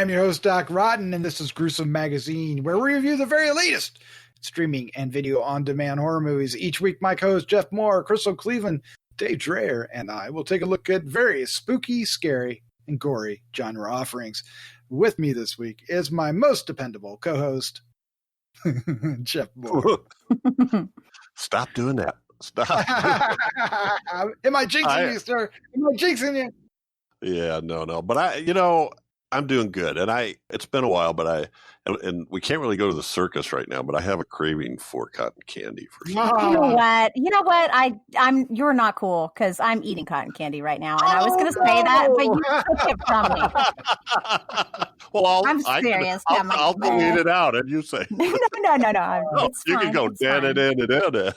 am your host, Doc Rotten, and this is Gruesome Magazine, where we review the very latest streaming and video on-demand horror movies. Each week, my co-host Jeff Mohr, Crystal Cleveland, Dave Dreher, and I will take a look at various spooky, scary, and gory genre offerings. With me this week is my most dependable co-host, Jeff Mohr. Stop doing that. Stop. Am I jinxing you, sir? Am I jinxing you? Yeah, no. But I'm doing good. And it's been a while, but and we can't really go to the circus right now, but I have a craving for cotton candy for some reason. You know what? You're not cool because I'm eating cotton candy right now. And I was going to say that, but you took it from me. Well, I'm serious. I'll delete it out and you say. No. You can go da.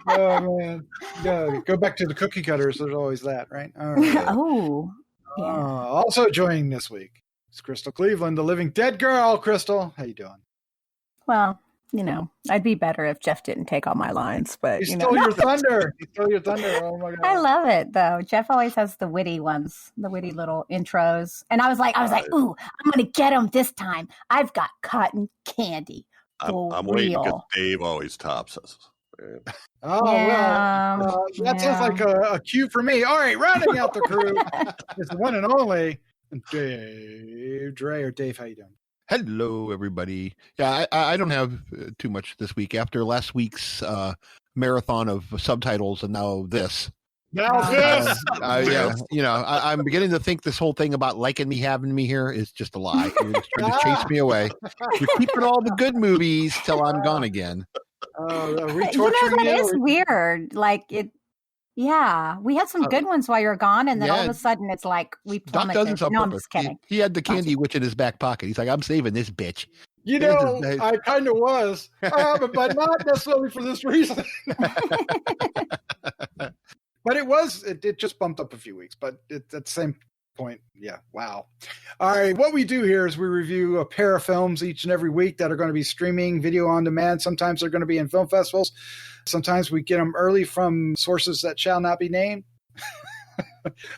Oh, man. Go back to the cookie cutters. There's always that, right? All right. Oh. Yeah. Also joining this week is Crystal Cleveland, the living dead girl. Crystal, how you doing? Well, I'd be better if Jeff didn't take all my lines, but you stole your thunder. You stole your thunder. Oh my god! I love it though. Jeff always has the witty ones, the witty little intros, and I was like, ooh, I'm gonna get him this time. I've got cotton candy. I'm waiting because Dave always tops us. Oh, yeah, well, that sounds like a cue for me. All right, rounding out the crew is the one and only Dave Dreher. Dave, how you doing? Hello, everybody. Yeah, I don't have too much this week after last week's marathon of subtitles and now this. I'm beginning to think this whole thing about liking me, having me here is just a lie. You're just trying to chase me away. You're keeping all the good movies till I'm gone again. That is weird. Like it. Yeah, we had some good ones while you're gone, and then all of a sudden it's like we plummeted. No, I'm just kidding. He had the candy witch in his back pocket. He's like, I'm saving this bitch. I kind of was, but not necessarily for this reason. But it just bumped up a few weeks, but at the same point, yeah, wow. All right, what we do here is we review a pair of films each and every week that are going to be streaming video on demand. Sometimes they're going to be in film festivals. Sometimes we get them early from sources that shall not be named.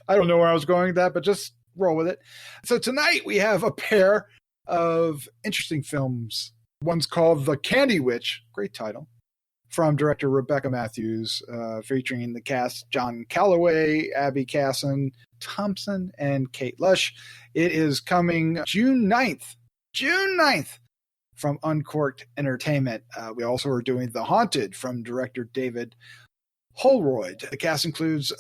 I don't know where I was going with that, but just roll with it. So tonight we have a pair of interesting films. One's called The Candy Witch, great title, from director Rebecca Matthews, featuring the cast John Calloway, Abby Casson, Thompson, and Kate Lush. It is coming June 9th from Uncorked Entertainment. We also are doing The Haunted from director David Holroyd. The cast includes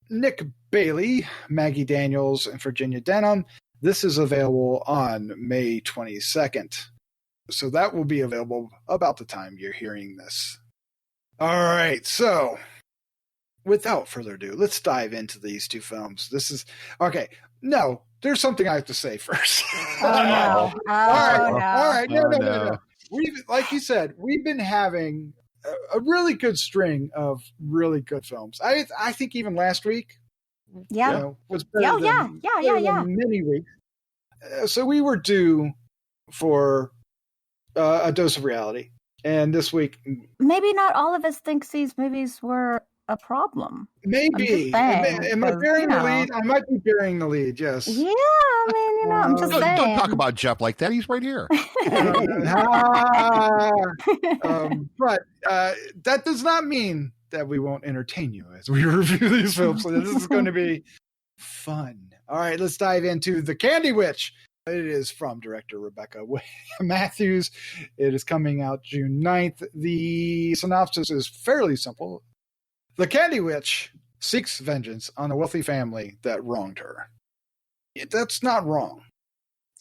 Nick Bailey, Maggie Daniels, and Virginia Denham. This is available on May 22nd. So that will be available about the time you're hearing this. All right, so without further ado, let's dive into these two films. This is okay. No, there's something I have to say first. Oh, no. All right. No. Like you said, we've been having a really good string of really good films. I think even last week, was better than many weeks. So we were due for a dose of reality. And this week, maybe not all of us think these movies were a problem. Maybe. Am I bearing the lead? I might be bearing the lead, yes. Yeah, I mean, I'm just saying. Don't talk about Jeff like that. He's right here. But that does not mean that we won't entertain you as we review these films. So this is going to be fun. All right, let's dive into The Candy Witch. It is from director Rebecca Matthews. It is coming out June 9th. The synopsis is fairly simple. The Candy Witch seeks vengeance on a wealthy family that wronged her. That's not wrong.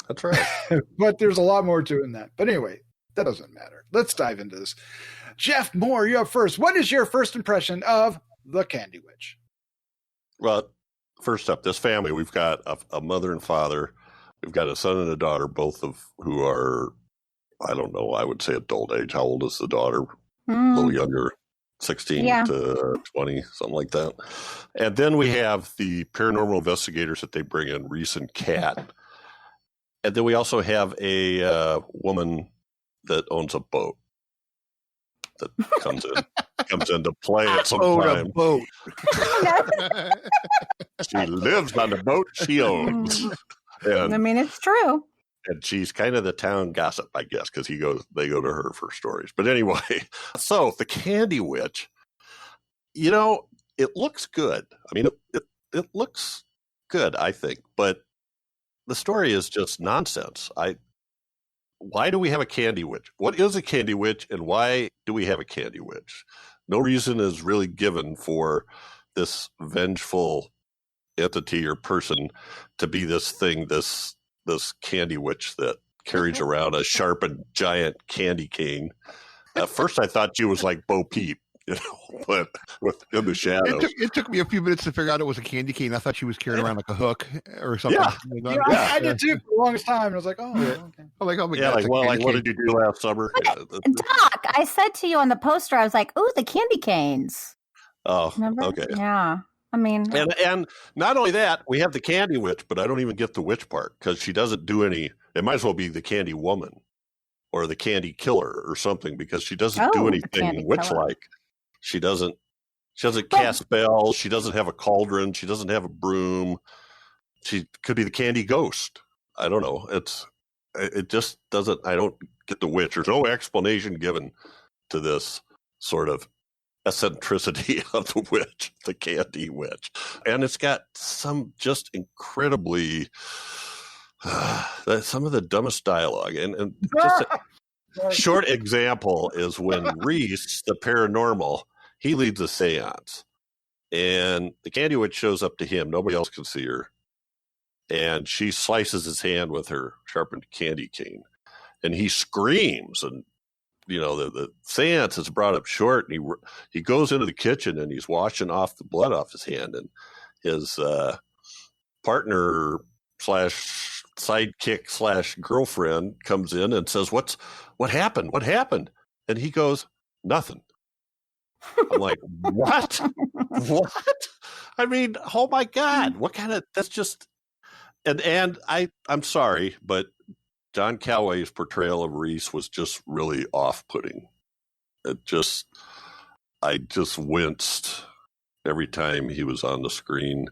That's right. But there's a lot more to it than that. But anyway, that doesn't matter. Let's dive into this. Jeff Mohr, you're up first. What is your first impression of The Candy Witch? Well, first up, this family, we've got a mother and father. We've got a son and a daughter, both of who are, I don't know, I would say adult age. How old is the daughter? A little younger, 16 to 20, something like that. And then we have the paranormal investigators that they bring in, Reese and Kat. And then we also have a woman that owns a boat that comes into play at some time. A boat. She lives on the boat she owns. And, I mean, it's true. And she's kind of the town gossip, I guess, because they go to her for stories. But anyway, so the Candy Witch, it looks good. I mean, it looks good, I think, but the story is just nonsense. Why do we have a Candy Witch? What is a Candy Witch, and why do we have a Candy Witch? No reason is really given for this vengeful entity or person to be this thing, this Candy Witch that carries around a sharpened giant candy cane. At first, I thought she was like Bo Peep, but in the shadows. It took me a few minutes to figure out it was a candy cane. I thought she was carrying around like a hook or something. Yeah, I did too for the longest time. I was like, oh, okay. I'm like, oh my God. Like what did you do last summer? Doc, I said to you on the poster, I was like, ooh, the candy canes. Oh, remember? Okay. Yeah. I mean, and not only that, we have the Candy Witch, but I don't even get the witch part because she doesn't do any. It might as well be the Candy Woman or the Candy Killer or something because she doesn't do anything witch-like. She doesn't cast spells. She doesn't have a cauldron. She doesn't have a broom. She could be the Candy Ghost. I don't know. It just doesn't. I don't get the witch. There's no explanation given to this sort of eccentricity of the witch, the Candy Witch. And it's got some just incredibly some of the dumbest dialogue. And just a short example is when Reese, the paranormal, he leads a seance. And the Candy Witch shows up to him. Nobody else can see her. And she slices his hand with her sharpened candy cane. And he screams, and the seance is brought up short, and he goes into the kitchen and he's washing off the blood off his hand, and his partner / sidekick / girlfriend comes in and says, what happened? What happened? And he goes, nothing. I'm like, what? What? I mean, oh my God, what kind of, that's just, and I'm sorry, but John Calway's portrayal of Reese was just really off-putting. I just winced every time he was on the screen.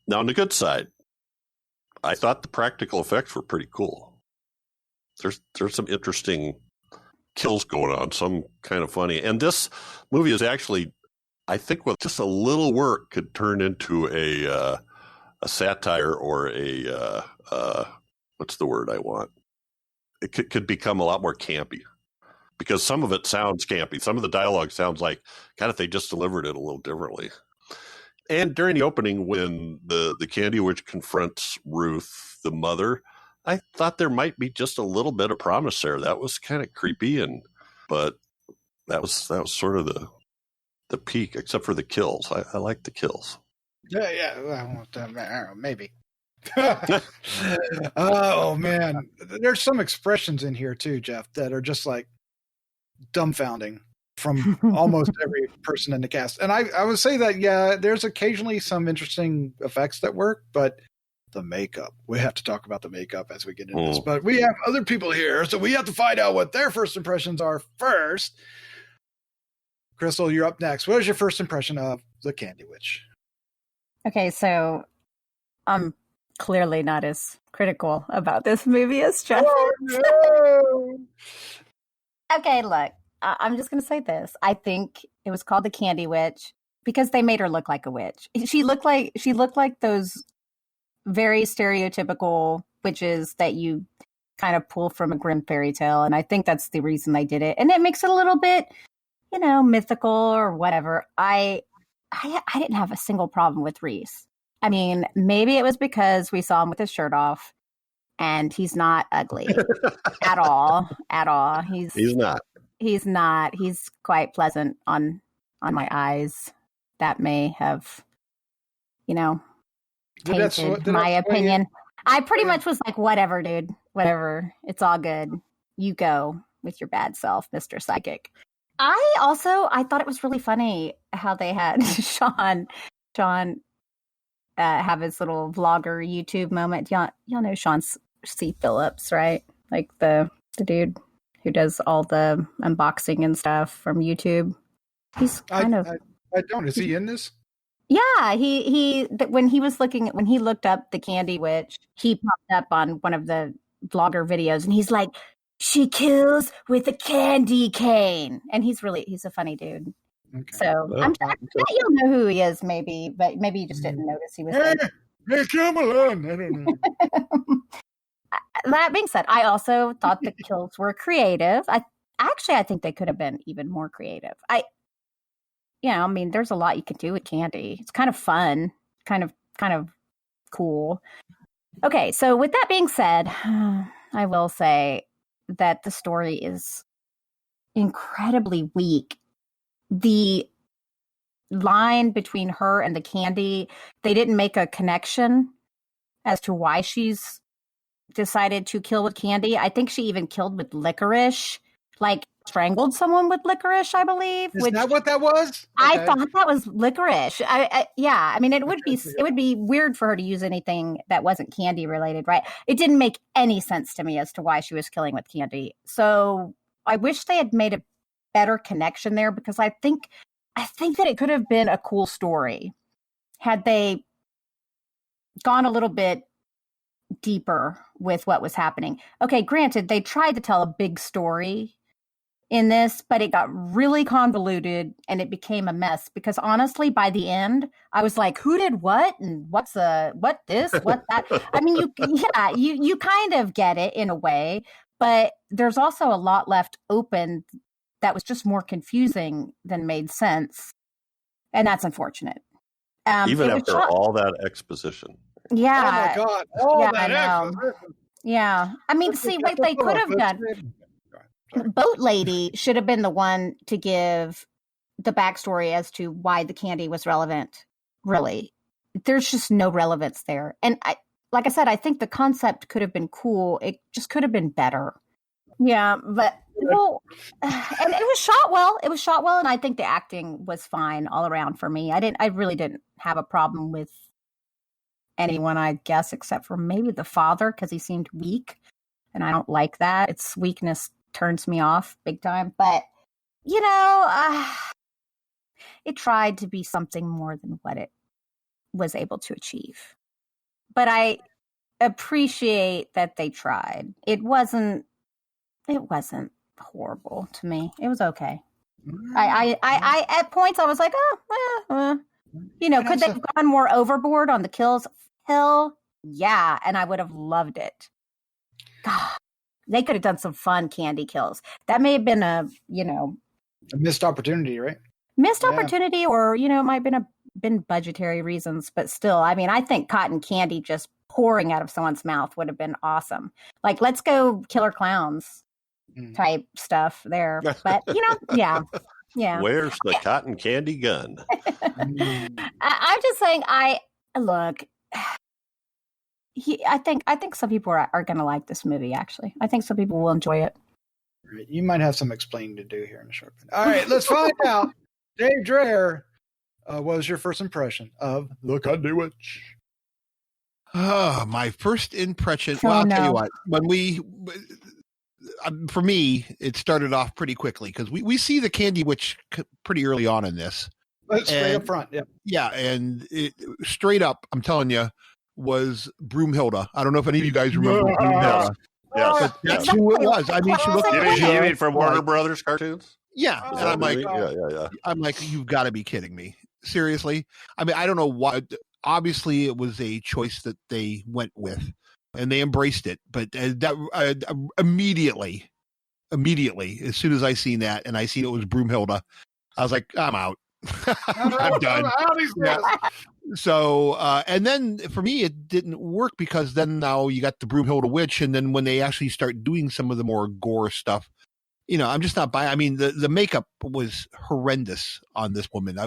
Now, on the good side, I thought the practical effects were pretty cool. There's some interesting kills going on, some kind of funny. And this movie is actually, I think, with just a little work, could turn into a satire or a what's the word I want? It could become a lot more campy because some of it sounds campy. Some of the dialogue sounds like, God, if they just delivered it a little differently. And during the opening, when the Candy Witch confronts Ruth, the mother, I thought there might be just a little bit of promise there. That was kind of creepy, but that was sort of the peak, except for the kills. I like the kills. Yeah. Well, maybe. Oh man, there's some expressions in here too, Jeff, that are just like dumbfounding from almost every person in the cast. And I would say that there's occasionally some interesting effects that work, but the makeup, we have to talk about the makeup as we get into this. But we have other people here, so we have to find out what their first impressions are first. Crystal, you're up next. What is your first impression of the Candy Witch? Okay, so I'm clearly not as critical about this movie as Jeff. Oh, no. Okay, look, I'm just going to say this. I think it was called the Candy Witch because they made her look like a witch. She looked like those very stereotypical witches that you kind of pull from a Grimm fairy tale, and I think that's the reason they did it. And it makes it a little bit, mythical or whatever. I didn't have a single problem with Reese. I mean, maybe it was because we saw him with his shirt off, and he's not ugly at all. He's not. He's quite pleasant on my eyes. That may have, tainted my opinion. I pretty much was like, whatever, dude. Whatever. It's all good. You go with your bad self, Mr. Psychic. I thought it was really funny how they had Sean have his little vlogger YouTube moment. Y'all know Sean C. Phillips, right? Like the dude who does all the unboxing and stuff from YouTube. He's kind of... I don't. Is he in this? Yeah, when he looked up the Candy Witch, he popped up on one of the vlogger videos, and he's like, "She kills with a candy cane," and he's a funny dude. Okay. So I bet you'll know who he is, maybe, but maybe you just didn't notice he was there. Hey, come along. I don't know. That being said, I also thought the kills were creative. I think they could have been even more creative. I mean, there's a lot you can do with candy. It's kind of fun, kind of cool. Okay, so with that being said, I will say that the story is incredibly weak. The line between her and the candy, they didn't make a connection as to why she's decided to kill with candy. I think she even killed with licorice, like strangled someone with licorice, I believe. Is that what that was? Okay. I thought that was licorice. I mean, it would be weird for her to use anything that wasn't candy related, right? It didn't make any sense to me as to why she was killing with candy. So I wish they had made a better connection there, because I think that it could have been a cool story had they gone a little bit deeper with what was happening. Okay, granted, they tried to tell a big story in this, but it got really convoluted and it became a mess, because honestly, by the end, I was like, who did what? And what this, what that? I mean, you kind of get it in a way, but there's also a lot left open that was just more confusing than made sense. And that's unfortunate. Even after all that exposition. Yeah. Oh my God. Oh, I know. Yeah. I mean, see what they could have done. Boat Lady should have been the one to give the backstory as to why the candy was relevant. Really. There's just no relevance there. And like I said, I think the concept could have been cool. It just could have been better. Yeah, but and it was shot well. It was shot well, and I think the acting was fine all around for me. I really didn't have a problem with anyone, I guess, except for maybe the father, because he seemed weak, and I don't like that. Its weakness turns me off big time. But it tried to be something more than what it was able to achieve. But I appreciate that they tried. It wasn't horrible to me. It was okay. I at points I was like, could they have gone more overboard on the kills? Hell yeah, and I would have loved it. God, they could have done some fun candy kills. That may have been a missed opportunity, right? Missed opportunity, or it might have been budgetary reasons, but still, I mean, I think cotton candy just pouring out of someone's mouth would have been awesome. Like, let's go Killer Clowns type stuff there. But yeah. Where's the cotton candy gun? I'm just saying, I think some people are going to like this movie, actually. I think some people will enjoy it. Right. You might have some explaining to do here in a short minute. All right, let's find out. Dave Dreher, what was your first impression of The Candy Witch? My first impression. Well, I'll tell you what. For me, it started off pretty quickly, because we see the Candy Witch pretty early on in this. Straight up front, yeah. Yeah, and it, straight up, I'm telling you, was Broomhilda. I don't know if any of you guys remember Broomhilda. Yes. That's who it was. I mean, she looked like you mean from Warner Brothers cartoons? Yeah. Oh, and I'm like, yeah. I'm like, you've got to be kidding me. Seriously? I mean, I don't know what. Obviously, it was a choice that they went with, and they embraced it. But immediately, as soon as I seen that, and I seen it was Broomhilda, I was like, I'm out. I'm done. So, and then for me, it didn't work, because then now you got the Broomhilda Witch, and then when they actually start doing some of the more gore stuff, I'm just not buying. I mean, the makeup was horrendous on this woman.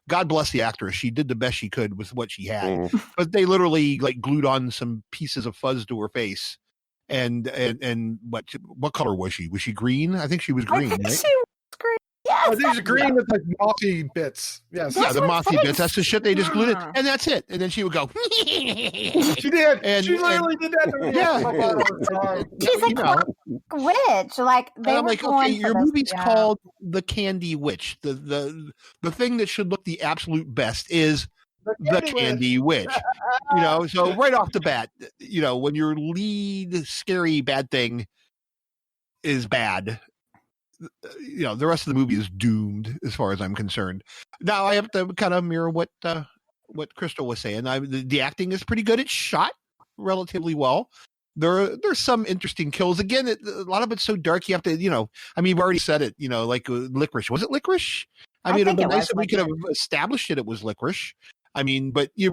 God bless the actress; she did the best she could with what she had. But they literally like glued on some pieces of fuzz to her face, and what color was she? Was she green? I think she was green. I think right? she was green. Yeah, Oh, these are green with like mossy bits. Yes. Yeah, the mossy bits. That's the shit they just glued it, and that's it. And then she would go. She did. And, she literally did that to me. Yeah. She's a classic witch. Like they And I'm were like, going okay, for your this, movie's yeah. called The Candy Witch. The thing that should look the absolute best is the Candy Witch. So right off the bat, when your lead scary bad thing is bad, the rest of the movie is doomed as far as I'm concerned. Now I have to kind of mirror what Crystal was saying. The acting is pretty good. It's shot relatively well. There's some interesting kills. Again, a lot of it's so dark. You have to, you've already said it. Like licorice. Was it licorice? I mean, it'd be nice if we could have established it was licorice. I mean, but you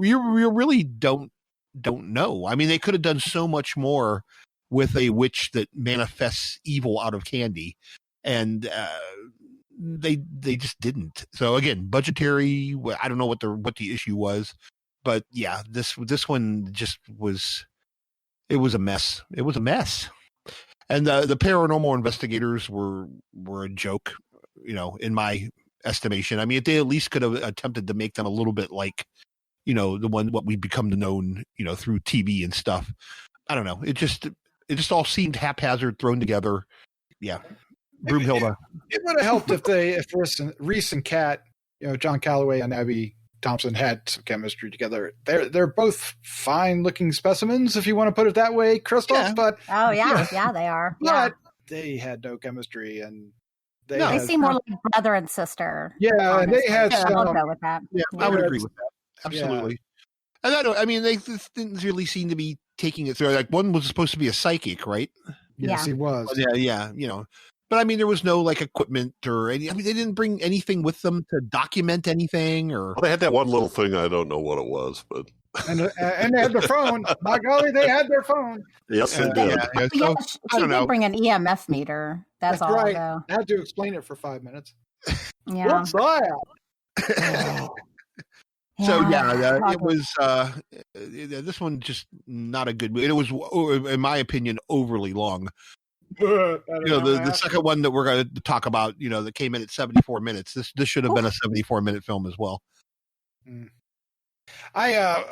really don't know. I mean, they could have done so much more with a witch that manifests evil out of candy, and they just didn't. So again, budgetary. I don't know what the issue was, but yeah, this one just was. It was a mess. It was a mess, and the paranormal investigators were a joke. In my estimation. I mean, they at least could have attempted to make them a little bit like, what we become to known, through TV and stuff. I don't know. It just all seemed haphazard, thrown together. Yeah. Broomhilda. It would have helped if Reese and Kat, John Calloway and Abby Thompson had some chemistry together. They're both fine looking specimens, if you want to put it that way, Crystal. Yeah. But yeah, they are. But they had no chemistry, and they seem more like brother and sister. Yeah, honestly. And they had some. I'll go with that. Yeah, I would agree with that. Absolutely. Yeah. And they didn't really seem to be taking it through. Like one was supposed to be a psychic, right? Yes, he was. Yeah. But I mean, there was no like equipment or any. I mean, they didn't bring anything with them to document anything, or they had that one little thing. I don't know what it was, but and they had their phone. My golly, they had their phone. Yes, they did. Yeah. So, she did bring an EMF meter. That's all. Right. Though. I had to explain it for 5 minutes. Yeah. What's that? So it was. This one just not a good movie. It was, in my opinion, overly long. The second one that we're going to talk about, that came in at 74 minutes. This should have been a 74-minute film as well. I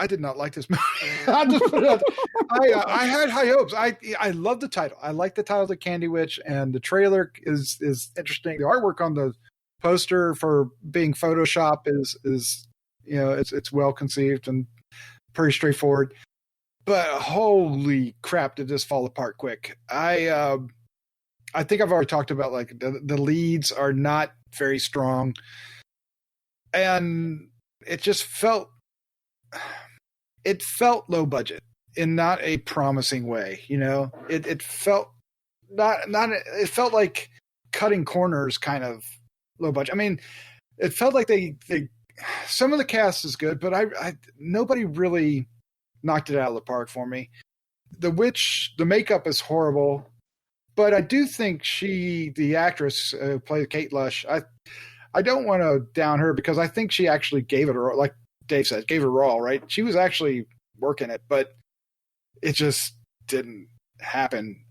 did not like this movie. I had high hopes. I love the title. I like the title, The Candy Witch, and the trailer is interesting. The artwork on the poster for being Photoshop is it's well conceived and pretty straightforward. But holy crap, did this fall apart quick. I think I've already talked about like the leads are not very strong. And it just felt low budget in not a promising way. It felt it felt like cutting corners kind of low budget. I mean, it felt like they some of the cast is good, but nobody really knocked it out of the park for me. The witch, the makeup is horrible, but I do think the actress who played Kate Lush, I don't want to down her because I think she actually gave it her, like Dave said, gave it her all, right? She was actually working it, but it just didn't happen.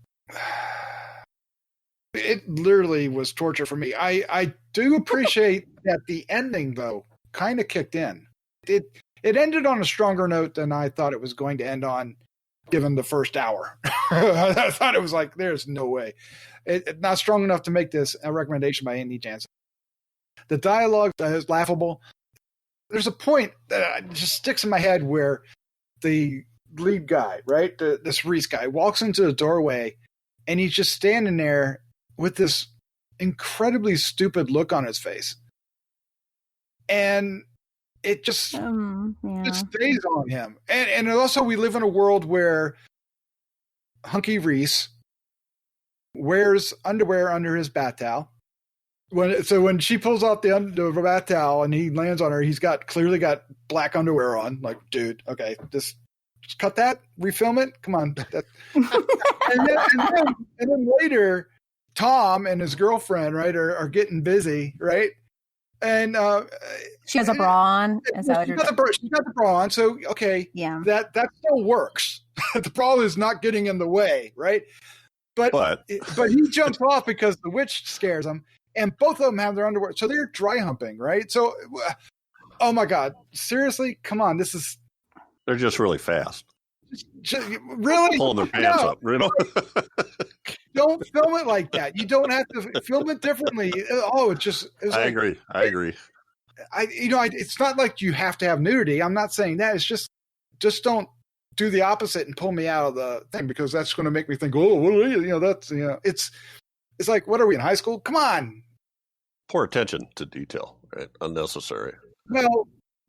It literally was torture for me. I do appreciate that the ending, though, kind of kicked in. It ended on a stronger note than I thought it was going to end on, given the first hour. I thought it was like, there's no way. It's not strong enough to make this a recommendation by any chance. The dialogue is laughable. There's a point that just sticks in my head where the lead guy, right, this Reese guy, walks into the doorway, and he's just standing there with this incredibly stupid look on his face. And it just stays on him. And also we live in a world where Hunky Reese wears underwear under his bath towel. When she pulls off the bath towel and he lands on her, he's clearly got black underwear on. Like, dude, okay, just cut that, refilm it. Come on. and then later, Tom and his girlfriend, right, are getting busy, right? And she has a bra on. She's got the bra on. So okay, yeah, that still works. The problem is not getting in the way, right? But he jumps off because the witch scares him, and both of them have their underwear, so they're dry humping, right? So, oh my God, seriously, come on, they're just really fast. Really pulling their pants up, you know. Don't film it like that. You don't have to film it differently. I agree. It's not like you have to have nudity. I'm not saying that. It's just don't do the opposite and pull me out of the thing, because that's going to make me think, oh, what are you? It's like, what are we in high school? Come on. Poor attention to detail, right? Unnecessary. Well,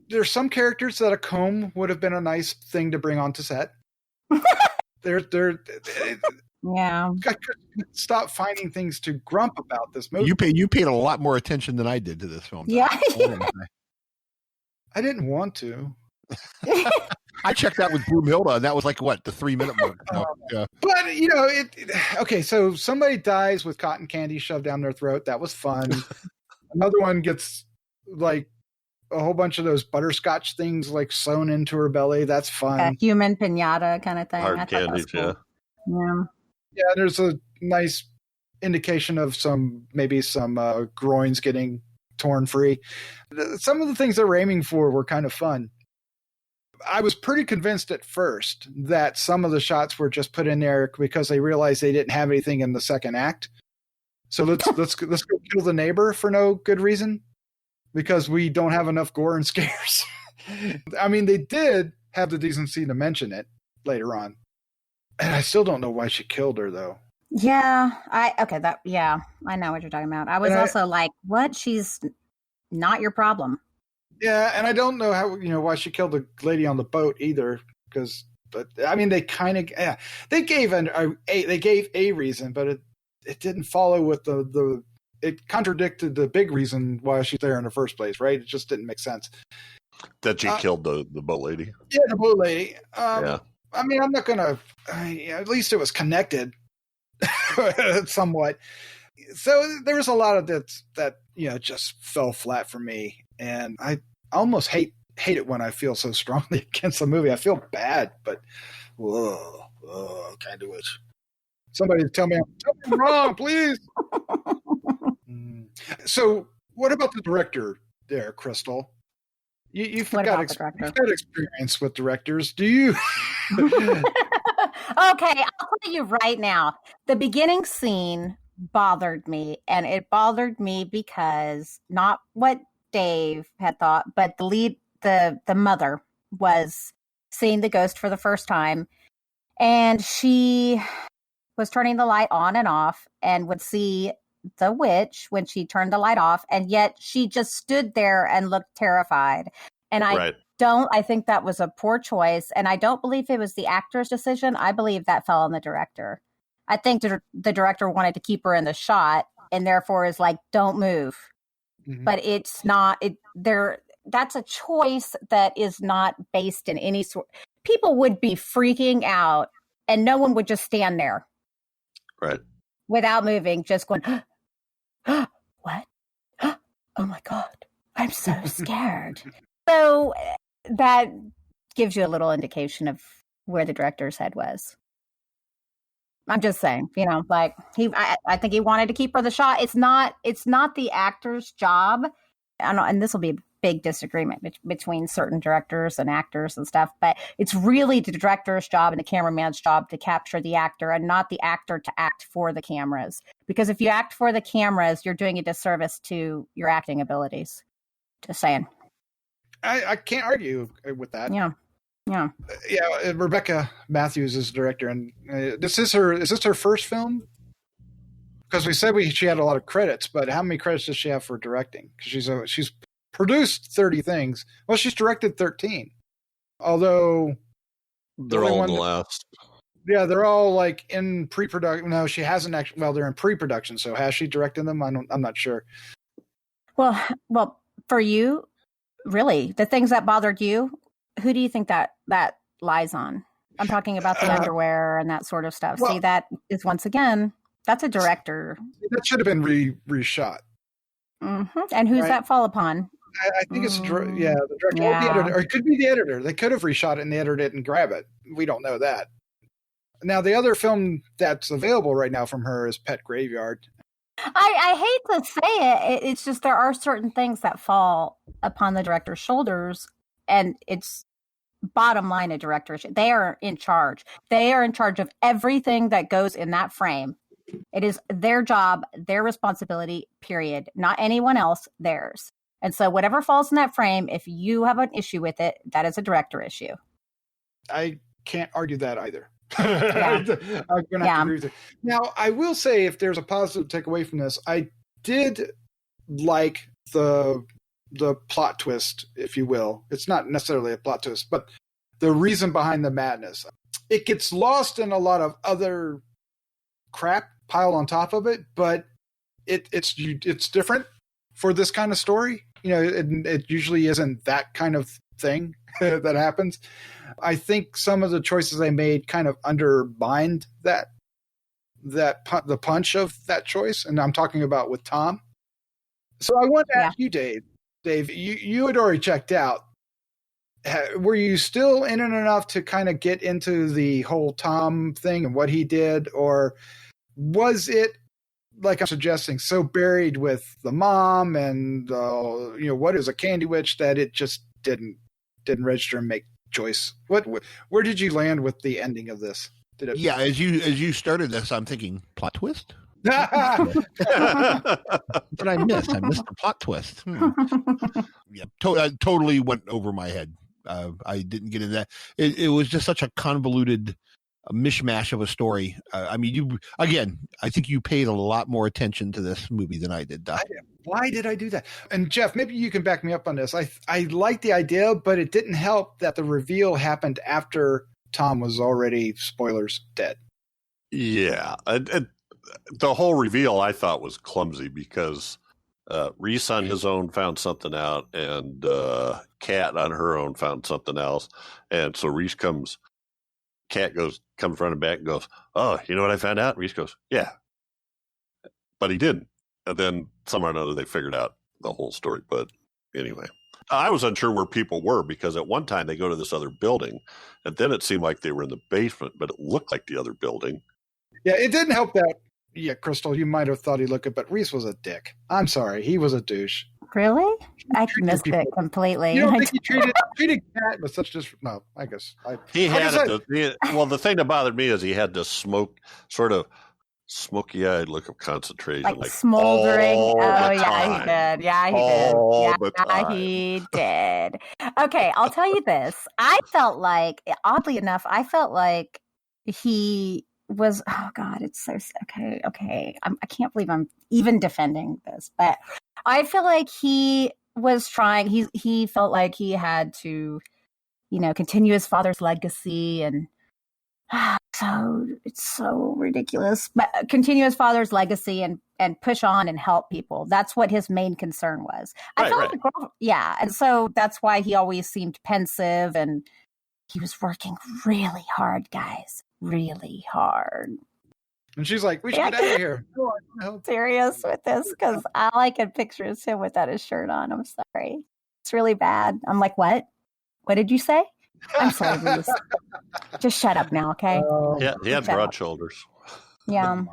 there's some characters that a comb would have been a nice thing to bring onto set. Yeah. Stop finding things to grump about this movie. You paid a lot more attention than I did to this film. Yeah. I didn't want to. I checked out with Broomhilda, and that was like, what, the 3-minute mark? Yeah. But, okay, so somebody dies with cotton candy shoved down their throat. That was fun. Another one gets, like, a whole bunch of those butterscotch things, like, sewn into her belly. That's fun. A human pinata kind of thing. Hard candy, cool. Yeah. Yeah, there's a nice indication of some groins getting torn free. Some of the things they were aiming for were kind of fun. I was pretty convinced at first that some of the shots were just put in there because they realized they didn't have anything in the second act. So let's go kill the neighbor for no good reason, because we don't have enough gore and scares. I mean, they did have the decency to mention it later on. And I still don't know why she killed her, though. Yeah, I know what you're talking about. I was like, what? She's not your problem. Yeah, and I don't know how, why she killed the lady on the boat either, but I mean, they kind of, they gave a reason, but it didn't follow with it contradicted the big reason why she's there in the first place, right? It just didn't make sense. That she killed the boat lady? Yeah, the boat lady. Yeah. I mean, I'm not going to, at least it was connected somewhat. So there was a lot of that just fell flat for me. And I almost hate it when I feel so strongly against the movie. I feel bad, but can't do it. Somebody tell me I'm wrong, please. So what about the director there, Crystal? You've got experience with directors. Do you? Okay, I'll tell you right now. The beginning scene bothered me, and it bothered me because not what Dave had thought, but the mother was seeing the ghost for the first time, and she was turning the light on and off and would see the witch when she turned the light off, and yet she just stood there and looked terrified. And I think that was a poor choice, and I don't believe it was the actor's decision. I believe that fell on the director. I think the director wanted to keep her in the shot, and therefore is like, don't move. Mm-hmm. But it's not that's a choice that is not based in any sort. People would be freaking out, and no one would just stand there. Right. Without moving, just going, what? Oh my God, I'm so scared. So that gives you a little indication of where the director's head was. I'm just saying, I think he wanted to keep her the shot. It's not the actor's job. I know, and this will be a big disagreement between certain directors and actors and stuff, but it's really the director's job and the cameraman's job to capture the actor, and not the actor to act for the cameras. Because if you act for the cameras, you're doing a disservice to your acting abilities. Just saying. I can't argue with that. Yeah. Yeah. Yeah. Rebecca Matthews is the director, and is this her first film? Because we said she had a lot of credits, but how many credits does she have for directing? Because she's produced 30 things. Well, she's directed 13. Although they're all in the last. Yeah, they're all like in pre-production. No, she hasn't actually. Well, they're in pre-production. So has she directed them? I'm not sure. Well, for you, really, the things that bothered you, who do you think that lies on? I'm talking about the underwear and that sort of stuff. Well, see, that is, once again, that's a director. That should have been reshot. Mm-hmm. And who's that fall upon? I think it's the director or the editor, or it could be the editor. They could have reshot it and edited it and grab it. We don't know that. Now, the other film that's available right now from her is Pet Graveyard. I hate to say it. It's just there are certain things that fall upon the director's shoulders, and it's bottom line a director. They are in charge. They are in charge of everything that goes in that frame. It is their job, their responsibility, period. Not anyone else, theirs. And so whatever falls in that frame, if you have an issue with it, that is a director issue. I can't argue that either. Yeah. I'm going to have to agree with you. Now, I will say, if there's a positive takeaway from this, I did like the plot twist, if you will. It's not necessarily a plot twist, but the reason behind the madness. It gets lost in a lot of other crap piled on top of it, but it's different for this kind of story. You know, it usually isn't that kind of thing that happens. I think some of the choices they made kind of undermined the punch of that choice, and I'm talking about with Tom. So I want to ask you, Dave. Dave, you had already checked out. Were you still in it enough to kind of get into the whole Tom thing and what he did, or was it, like I'm suggesting, so buried with the mom and what is a candy witch that it just didn't register and make choice? Where did you land with the ending of this? Yeah, as you started this, I'm thinking plot twist. But I missed the plot twist. Yeah, totally went over my head. I didn't get into that. It was just such a convoluted mishmash of a story. I think you paid a lot more attention to this movie than I did. Why did I do that? And Jeff, maybe you can back me up on this. I like the idea, but it didn't help that the reveal happened after Tom was already, spoilers, dead. Yeah. The whole reveal I thought was clumsy because Reese on his own found something out, and Kat on her own found something else. And so Reese comes running back and goes, "Oh, you know what I found out?" Reese goes, "Yeah." But he didn't. And then somehow or another they figured out the whole story. But anyway, I was unsure where people were because at one time they go to this other building, and then it seemed like they were in the basement, but it looked like the other building. Yeah, it didn't help that. Yeah, Crystal, you might have thought he looked good, but Reese was a dick. I'm sorry, he was a douche. Really? I missed it completely. You don't think he treated Kat with such no? I guess the thing that bothered me is he had this sort of smoky-eyed look of concentration, like smoldering. Oh yeah, time. He did. Yeah, he did. Okay, I'll tell you this. I felt like, oddly enough, he was, oh God, it's so, okay. I can't believe I'm even defending this, but I feel like he was trying, he felt like he had to, continue his father's legacy, and so it's so ridiculous, but continue his father's legacy and push on and help people. That's what his main concern was. And so that's why he always seemed pensive, and he was working really hard, guys. Really hard. And she's like, "We should get out of here." I'm serious with this because all I can picture is him without his shirt on. I'm sorry. It's really bad. I'm like, what? What did you say? I'm sorry, Bruce. Just shut up now, okay? Yeah, he had broad shoulders. Yeah.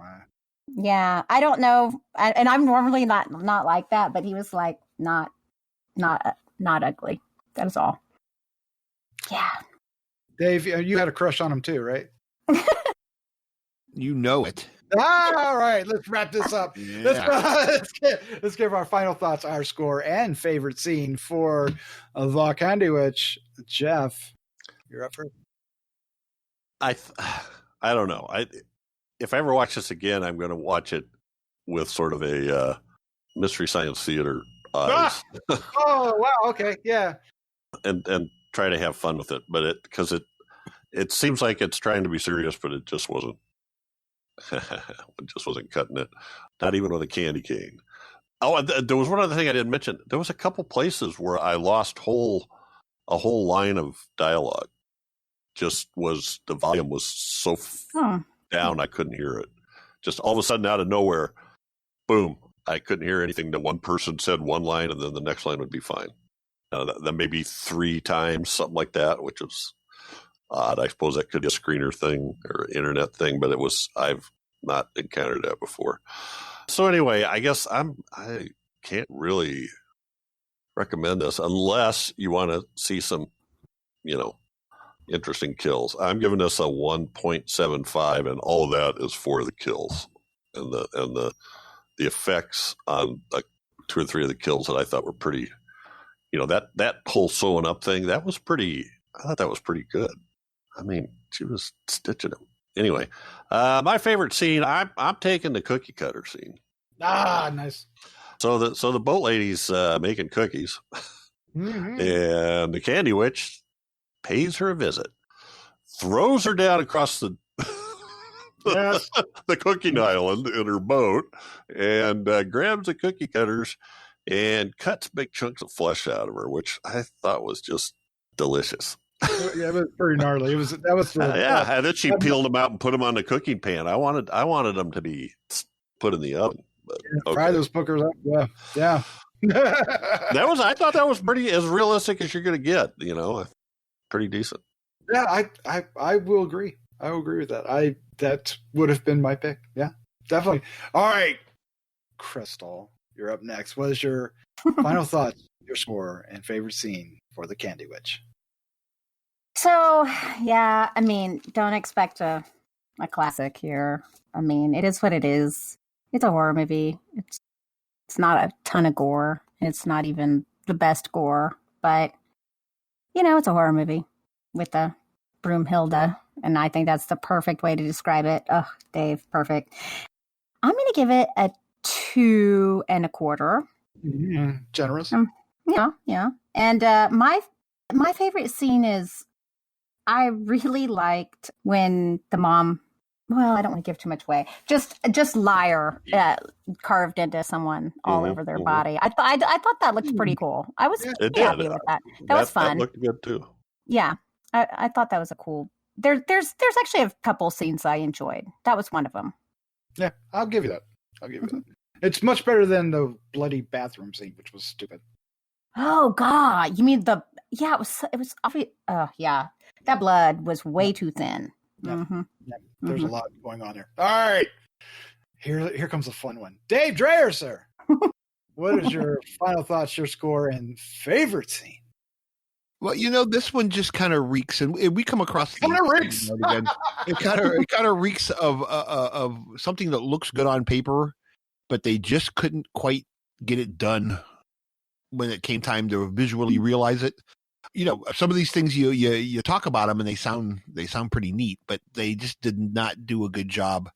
Yeah. I don't know. And I'm normally not like that, but he was like not ugly. That is all. Yeah. Dave, you had a crush on him too, right? You know it. All right, let's wrap this up. Yeah. Let's give our final thoughts, our score, and favorite scene for The Candy Witch. Jeff, you're up first. I don't know. If I ever watch this again, I'm going to watch it with sort of a Mystery Science Theater eyes. Oh wow, okay, yeah, and try to have fun with it, but because it seems like it's trying to be serious, but it just wasn't. It just wasn't cutting it. Not even with a candy cane. Oh, there was one other thing I didn't mention. There was a couple places where I lost a whole line of dialogue. Just the volume was so down I couldn't hear it. Just all of a sudden, out of nowhere, boom! I couldn't hear anything. The one person said one line, and then the next line would be fine. That maybe 3 times, something like that, which was odd. I suppose that could be a screener thing or internet thing, but I've not encountered that before. So anyway, I guess I can't really recommend this unless you want to see some, interesting kills. I'm giving this a 1.75, and all of that is for the kills and the effects on like 2 or 3 of the kills that I thought were pretty. That whole sewing up thing, I thought that was pretty good. I mean, she was stitching him. Anyway, my favorite scene, I'm taking the cookie cutter scene. Ah, nice. So the boat lady's making cookies, Mm-hmm. and the candy witch pays her a visit, throws her down across the Yes. the cooking island in her boat, and grabs the cookie cutters and cuts big chunks of flesh out of her, which I thought was just delicious. Yeah, it was pretty gnarly. That was yeah, and then she peeled them out and put them on the cooking pan. I wanted them to be put in the oven. But, fry those hookers up. Yeah. I thought that was pretty as realistic as you're going to get. Pretty decent. Yeah, I will agree. I will agree with that. That would have been my pick. Yeah, definitely. All right, Crystal, you're up next. What is your final thoughts, your score, and favorite scene for the Candy Witch? So, yeah, I mean, don't expect a classic here. I mean, it is what it is. It's a horror movie. It's not a ton of gore. It's not even the best gore, but it's a horror movie with the Broomhilda, and I think that's the perfect way to describe it. Oh, Dave, perfect. I'm going to give it a 2.25. Mm-hmm. Generous. Yeah. And my favorite scene is I really liked when the mom. Well, I don't want to give too much away. Just liar carved into someone all over their body. I thought that looked pretty cool. I was happy with that. That was fun. That looked good too. Yeah, I thought that was a cool. There's actually a couple scenes I enjoyed. That was one of them. Yeah, I'll give you that. It's much better than the bloody bathroom scene, which was stupid. Oh God, you mean it was obvious. Yeah, that blood was way too thin. Yeah. Mm-hmm. Yeah. There's a lot going on there. All right. Here comes a fun one. Dave Dreher, sir. What is your final thoughts, your score, and favorite scene? Well, this one just kind of reeks, and we come across kind of reeks. It kind of reeks of something that looks good on paper, but they just couldn't quite get it done when it came time to visually realize it. Some of these things you talk about them and they sound pretty neat, but they just did not do a good job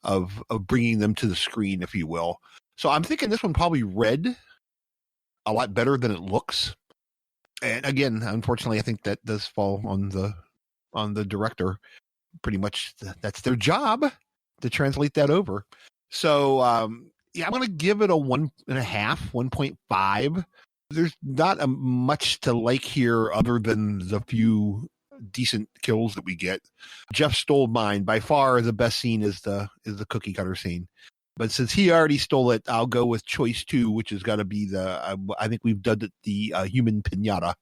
of bringing them to the screen, if you will. So I'm thinking this one probably read a lot better than it looks. And again, unfortunately, I think that does fall on the director. Pretty much that's their job to translate that over. So I'm going to give it a 1.5, 1.5. There's not much to like here other than the few decent kills that we get. Jeff stole mine. By far, the best scene is the cookie cutter scene. But since he already stole it, I'll go with choice 2, which has got to be I think we've dubbed it the human pinata,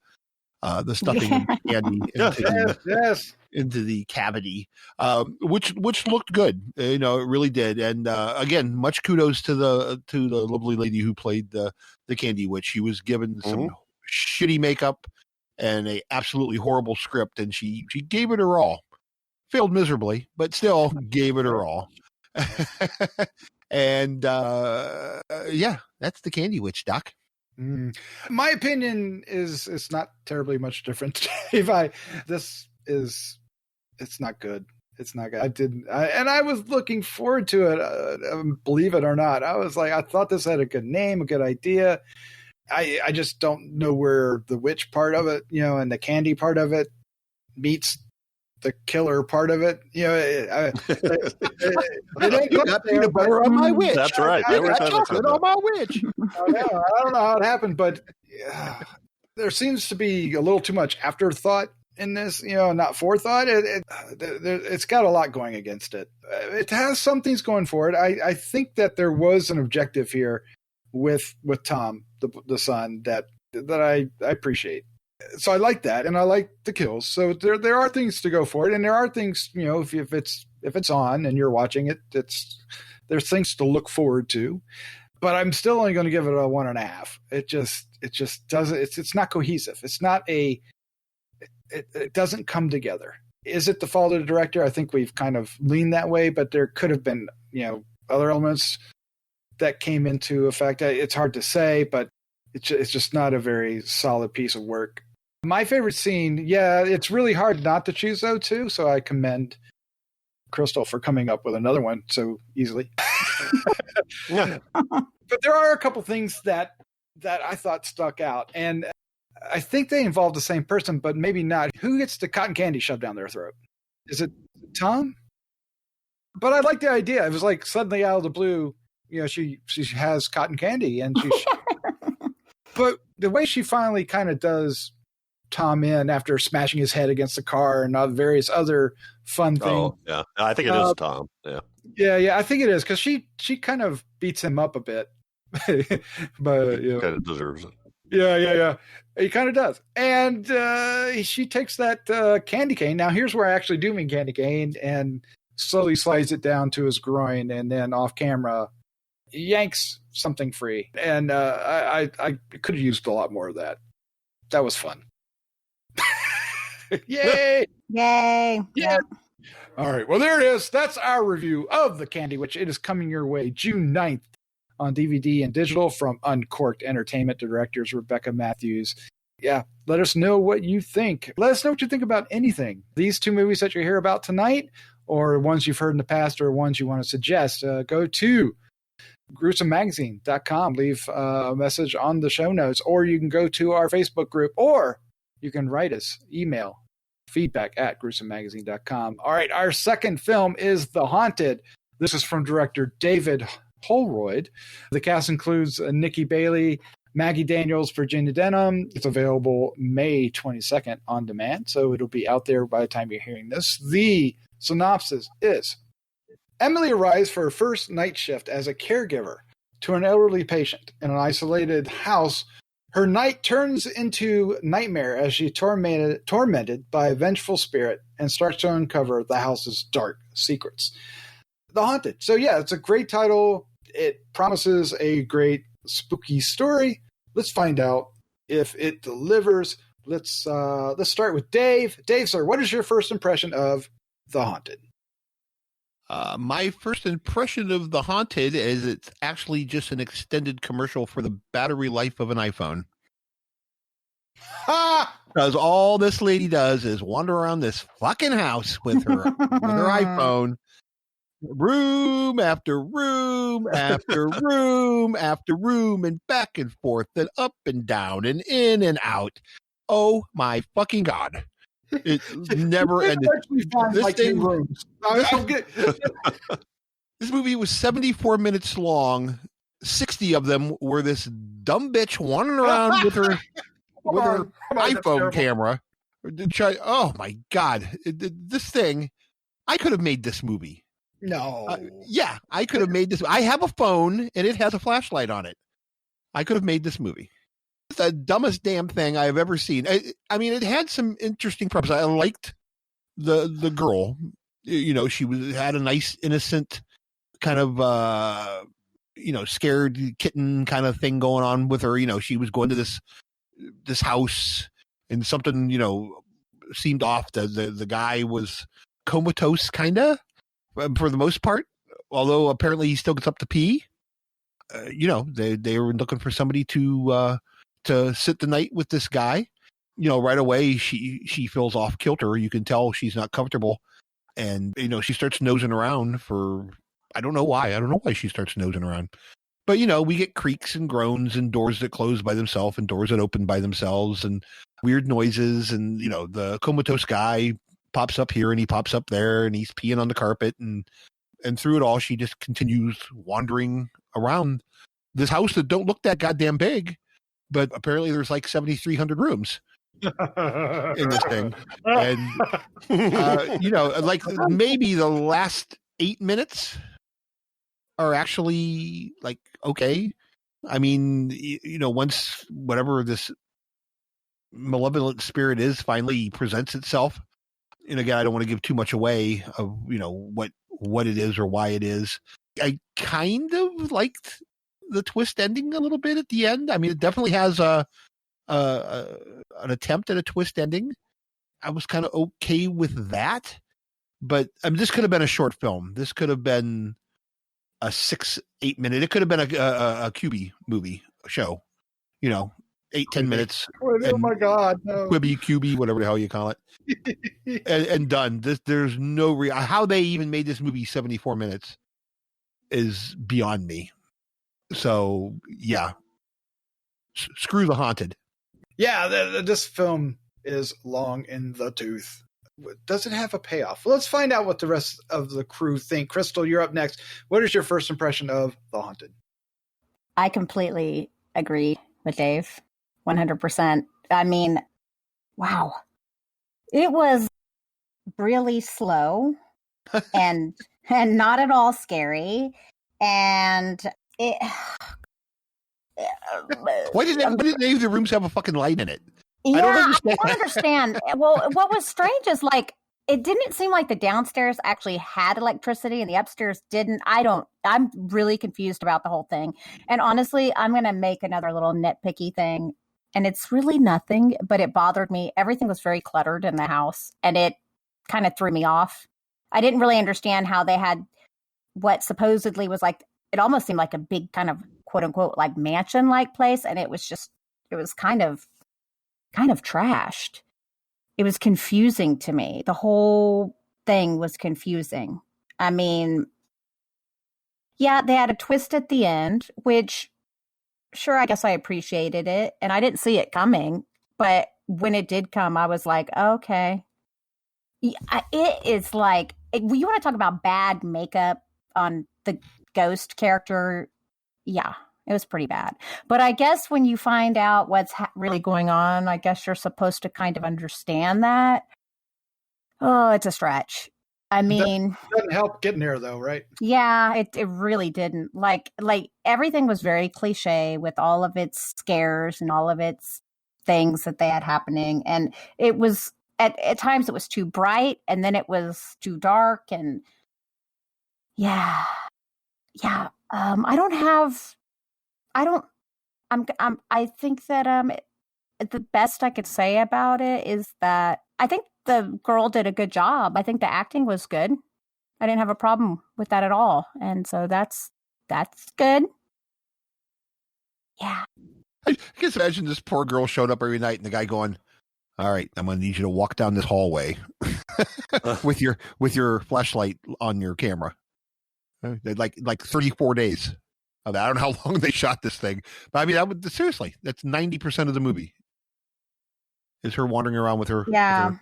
the stuffing of candy into the cavity, which looked good. It really did. And again, much kudos to the lovely lady who played the Candy Witch. She was given some shitty makeup and a absolutely horrible script, and she gave it her all. Failed miserably, but still gave it her all. And that's the Candy Witch, Doc. My opinion is it's not terribly much different. It's not good. It's not good. I was looking forward to it. Believe it or not, I thought this had a good name, a good idea. I just don't know where the witch part of it, and the candy part of it meets the killer part of it. You got peanut butter on my witch. That's right. I got chocolate on my wwitch. I don't know how it happened, but there seems to be a little too much afterthought in this, not forethought. It's got a lot going against it. It has some things going for it. I think that there was an objective here with Tom, the son, that I appreciate. So I like that, and I like the kills. So there are things to go for it, and there are things, you know, if it's on and you're watching it, there's things to look forward to. But I'm still only going to give it a 1.5. It just doesn't. It's not cohesive. It's not a. It doesn't come together. Is it the fault of the director? I think we've kind of leaned that way, but there could have been, you know, other elements that came into effect. It's hard to say, but it's just not a very solid piece of work. My favorite scene, yeah, it's really hard not to choose though too. So I commend Crystal for coming up with another one so easily. But there are a couple things that I thought stuck out, and I think they involve the same person, but maybe not. Who gets the cotton candy shoved down their throat? Is it Tom? But I like the idea. It was like suddenly out of the blue, you know, she has cotton candy, and but the way she finally kind of does Tom in after smashing his head against the car and various other fun things. Oh, yeah. I think it is Tom. Yeah. Yeah, I think it is, because she kind of beats him up a bit. But you know, kind of deserves it. Yeah. He kind of does. And she takes that candy cane. Now, here's where I actually do mean candy cane, and slowly slides it down to his groin, and then off camera yanks something free. And I could have used a lot more of that. That was fun. Yay! Yay! Yeah. All right. Well, there it is. That's our review of The Candy Witch. It is coming your way June 9th on DVD and digital from Uncorked Entertainment. Directors Rebecca Matthews. Yeah, let us know what you think. Let us know what you think about anything. These two movies that you hear about tonight, or ones you've heard in the past, or ones you want to suggest. Go to gruesomemagazine.com. Leave a message on the show notes, or you can go to our Facebook group, or you can write us, email feedback@gruesomemagazine.com. All right, our second film is The Haunted. This is from director David Holroyd. The cast includes Nikki Bailey, Maggie Daniels, Virginia Denham. It's available May 22nd on demand, so it'll be out there by the time you're hearing this. The synopsis is: Emily arrives for her first night shift as a caregiver to an elderly patient in an isolated house. Her night turns into nightmare as she's tormented by a vengeful spirit and starts to uncover the house's dark secrets. The Haunted. So yeah, it's a great title. It promises a great spooky story. Let's find out if it delivers. Let's start with Dave. Dave, sir, what is your first impression of The Haunted? My first impression of The Haunted is it's actually just an extended commercial for the battery life of an iPhone. Because all this lady does is wander around this fucking house with her iPhone, room after room after room after room, and back and forth and up and down and in and out. Oh my fucking God. It never ended. This movie was 74 minutes long. 60 of them were this dumb bitch wandering around with her iPhone camera. Oh my God. This thing, I could have made this movie. No. Yeah, I could have made this. I have a phone and it has a flashlight on it. I could have made this movie. It's the dumbest damn thing I've ever seen. I mean, it had some interesting purpose. I liked the girl. You know, she had a nice, innocent kind of, scared kitten kind of thing going on with her. You know, she was going to this house and something, seemed off. The guy was comatose, kind of, for the most part. Although apparently he still gets up to pee. They were looking for somebody to sit the night with this guy. Right away she feels off kilter. You can tell she's not comfortable, and she starts nosing around for I don't know why she starts nosing around. But we get creaks and groans and doors that close by themselves and doors that open by themselves and weird noises, and the comatose guy pops up here and he pops up there and he's peeing on the carpet, and through it all she just continues wandering around this house that don't look that goddamn big. But apparently there's like 7,300 rooms in this thing. And, like maybe the last 8 minutes are actually like, okay. I mean, once whatever this malevolent spirit finally presents itself. And again, I don't want to give too much away of, what it is or why it is. I kind of liked the twist ending a little bit at the end. I mean, it definitely has an attempt at a twist ending. I was kind of okay with that, but this could have been a short film. This could have been a 6-8 minute. It could have been a QB movie show, 8-10 minutes. Oh my God! No. Quibi, QB, whatever the hell you call it, and done. There's no how they even made this movie 74 minutes is beyond me. So yeah, screw The Haunted. Yeah, this film is long in the tooth. Does it have a payoff? Let's find out what the rest of the crew think. Crystal, you're up next. What is your first impression of The Haunted? I completely agree with Dave. 100%. I mean, wow. It was really slow and not at all scary. And it... Why didn't any of the rooms have a fucking light in it? Yeah, I don't understand. Well, what was strange is it didn't seem like the downstairs actually had electricity and the upstairs didn't. I'm really confused about the whole thing. And honestly, I'm going to make another little nitpicky thing. And it's really nothing, but it bothered me. Everything was very cluttered in the house and it kind of threw me off. I didn't really understand how they had what supposedly was it almost seemed like a big kind of quote unquote mansion-like place. And it was kind of trashed. It was confusing to me. The whole thing was confusing. I mean, yeah, they had a twist at the end, which, sure, I guess I appreciated it. And I didn't see it coming. But when it did come, I was like, okay. It is you want to talk about bad makeup on the ghost character? Yeah. It was pretty bad. But I guess when you find out what's really going on, I guess you're supposed to kind of understand that. Oh, it's a stretch. I mean... That doesn't help getting there, though, right? Yeah, it really didn't. Like everything was very cliche with all of its scares and all of its things that they had happening. And it was... At times, it was too bright, and then it was too dark. And yeah. I think that the best I could say about it is that I think the girl did a good job. I think the acting was good. I didn't have a problem with that at all. And so that's good. Yeah. I can imagine this poor girl showed up every night and the guy going, all right, I'm going to need you to walk down this hallway with your flashlight on your camera. Like 34 days. I don't know how long they shot this thing, but I mean, seriously, that's 90% of the movie is her wandering around with her. Yeah.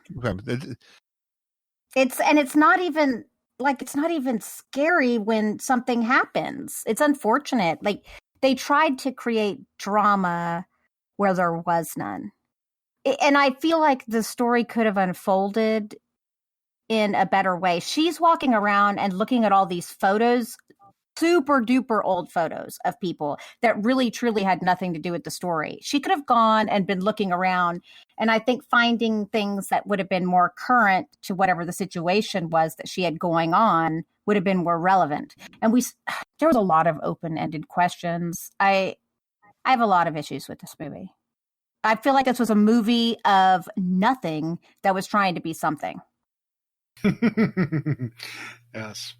It's not even scary when something happens. It's unfortunate. Like they tried to create drama where there was none. And I feel like the story could have unfolded in a better way. She's walking around and looking at all these photos, super duper old photos of people that really truly had nothing to do with the story. She could have gone and been looking around and I think finding things that would have been more current to whatever the situation was that she had going on would have been more relevant. And there was a lot of open-ended questions. I have a lot of issues with this movie. I feel like this was a movie of nothing that was trying to be something. Yes.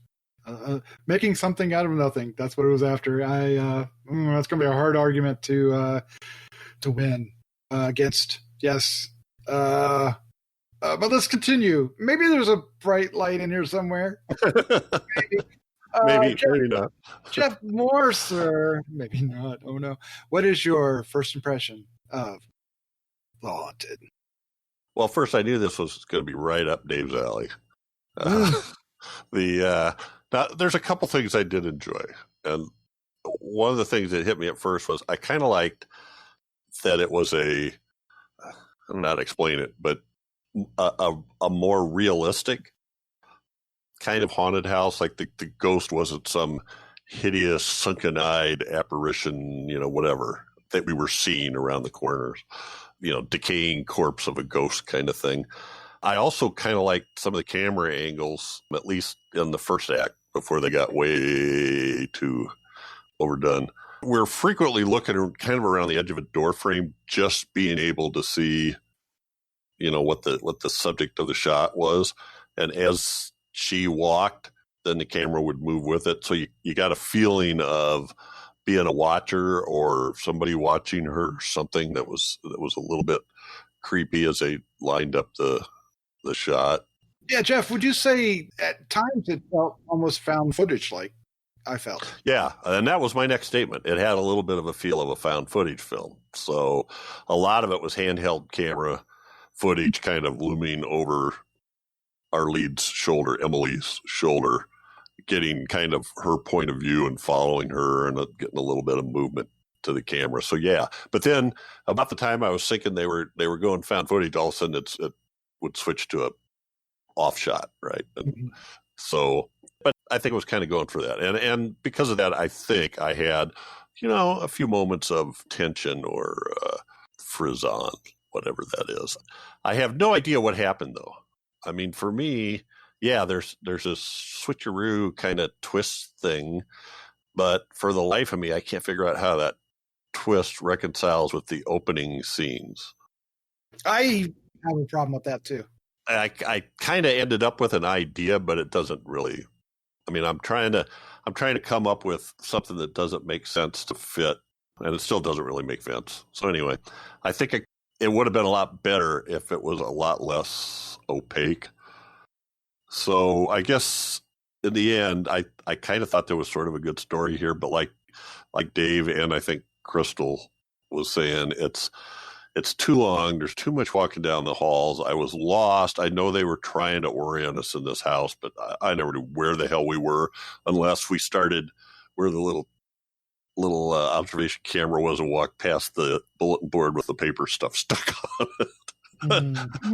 Making something out of nothing. That's what it was after. That's going to be a hard argument to win against. Yes. But let's continue. Maybe there's a bright light in here somewhere. Maybe not. Jeff Mohr, sir. Maybe not. Oh, no. What is your first impression of The Haunted? Well, first, I knew this was going to be right up Dave's alley. Now, there's a couple things I did enjoy. And one of the things that hit me at first was I kind of liked that it was I'm not explaining it, but a more realistic kind of haunted house. Like the ghost wasn't some hideous, sunken-eyed apparition, whatever, that we were seeing around the corners. decaying corpse of a ghost kind of thing. I also kind of liked some of the camera angles, at least in the first act, before they got way too overdone. We're frequently looking kind of around the edge of a door frame, just being able to see, what the subject of the shot was. And as she walked, then the camera would move with it. So you got a feeling of being a watcher or somebody watching her, or something that was a little bit creepy as they lined up the shot. Yeah, Jeff, would you say at times it felt almost found footage like I felt? Yeah, and that was my next statement. It had a little bit of a feel of a found footage film. So a lot of it was handheld camera footage kind of looming over our lead's shoulder, Emily's shoulder, getting kind of her point of view and following her and getting a little bit of movement to the camera. So yeah, but then about the time I was thinking they were going found footage, all of a sudden it would switch to a off shot, right? And so, but I think it was kind of going for that, and because of that, I think I had, a few moments of tension or frisson, whatever that is. I have no idea what happened though. I mean, for me, yeah, there's this switcheroo kind of twist thing, but for the life of me, I can't figure out how that twist reconciles with the opening scenes. I have a problem with that too. I kind of ended up with an idea, but it doesn't really. I mean, I'm trying to come up with something that doesn't make sense to fit, and it still doesn't really make sense. So anyway, I think it would have been a lot better if it was a lot less opaque. So I guess in the end, I kind of thought there was sort of a good story here, but like Dave and I think Crystal was saying, it's too long. There's too much walking down the halls. I was lost. I know they were trying to orient us in this house, but I never knew where the hell we were unless we started where the little observation camera was and walked past the bulletin board with the paper stuff stuck on it.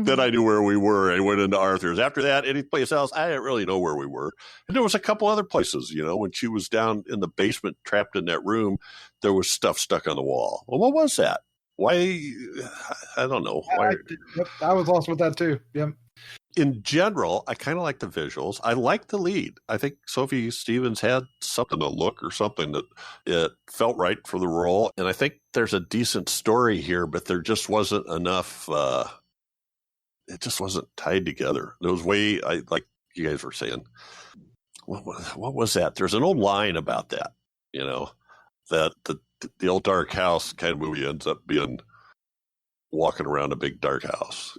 Then I knew where we were. I went into Arthur's. After that, any place else, I didn't really know where we were. And there was a couple other places, when she was down in the basement, trapped in that room, there was stuff stuck on the wall. Well, what was that? Why? I don't know. Why? I was lost with that too. Yeah. In general, I kind of like the visuals. I like the lead. I think Sophie Stevens had something to look or something that it felt right for the role. And I think there's a decent story here, but there just wasn't enough. It just wasn't tied together. It was like you guys were saying. What was that? There's an old line about that, that the old dark house kind of movie ends up being walking around a big dark house,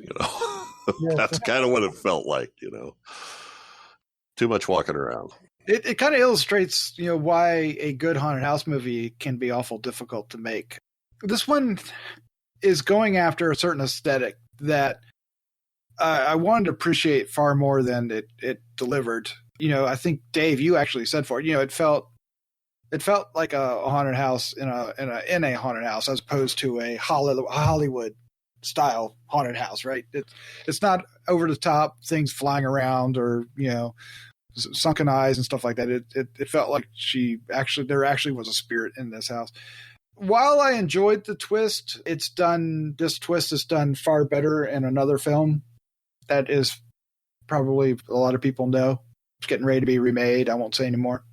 That's kind of what it felt like, Too much walking around. It kind of illustrates, why a good haunted house movie can be awful difficult to make. This one is going after a certain aesthetic that I wanted to appreciate far more than it delivered. I think Dave, you actually said for it. It felt like a haunted house in a haunted house as opposed to a Hollywood style haunted house, right? It's not over the top things flying around or sunken eyes and stuff like that. It felt like there actually was a spirit in this house. While I enjoyed the twist, this twist is done far better in another film that is probably a lot of people know. It's getting ready to be remade. I won't say anymore.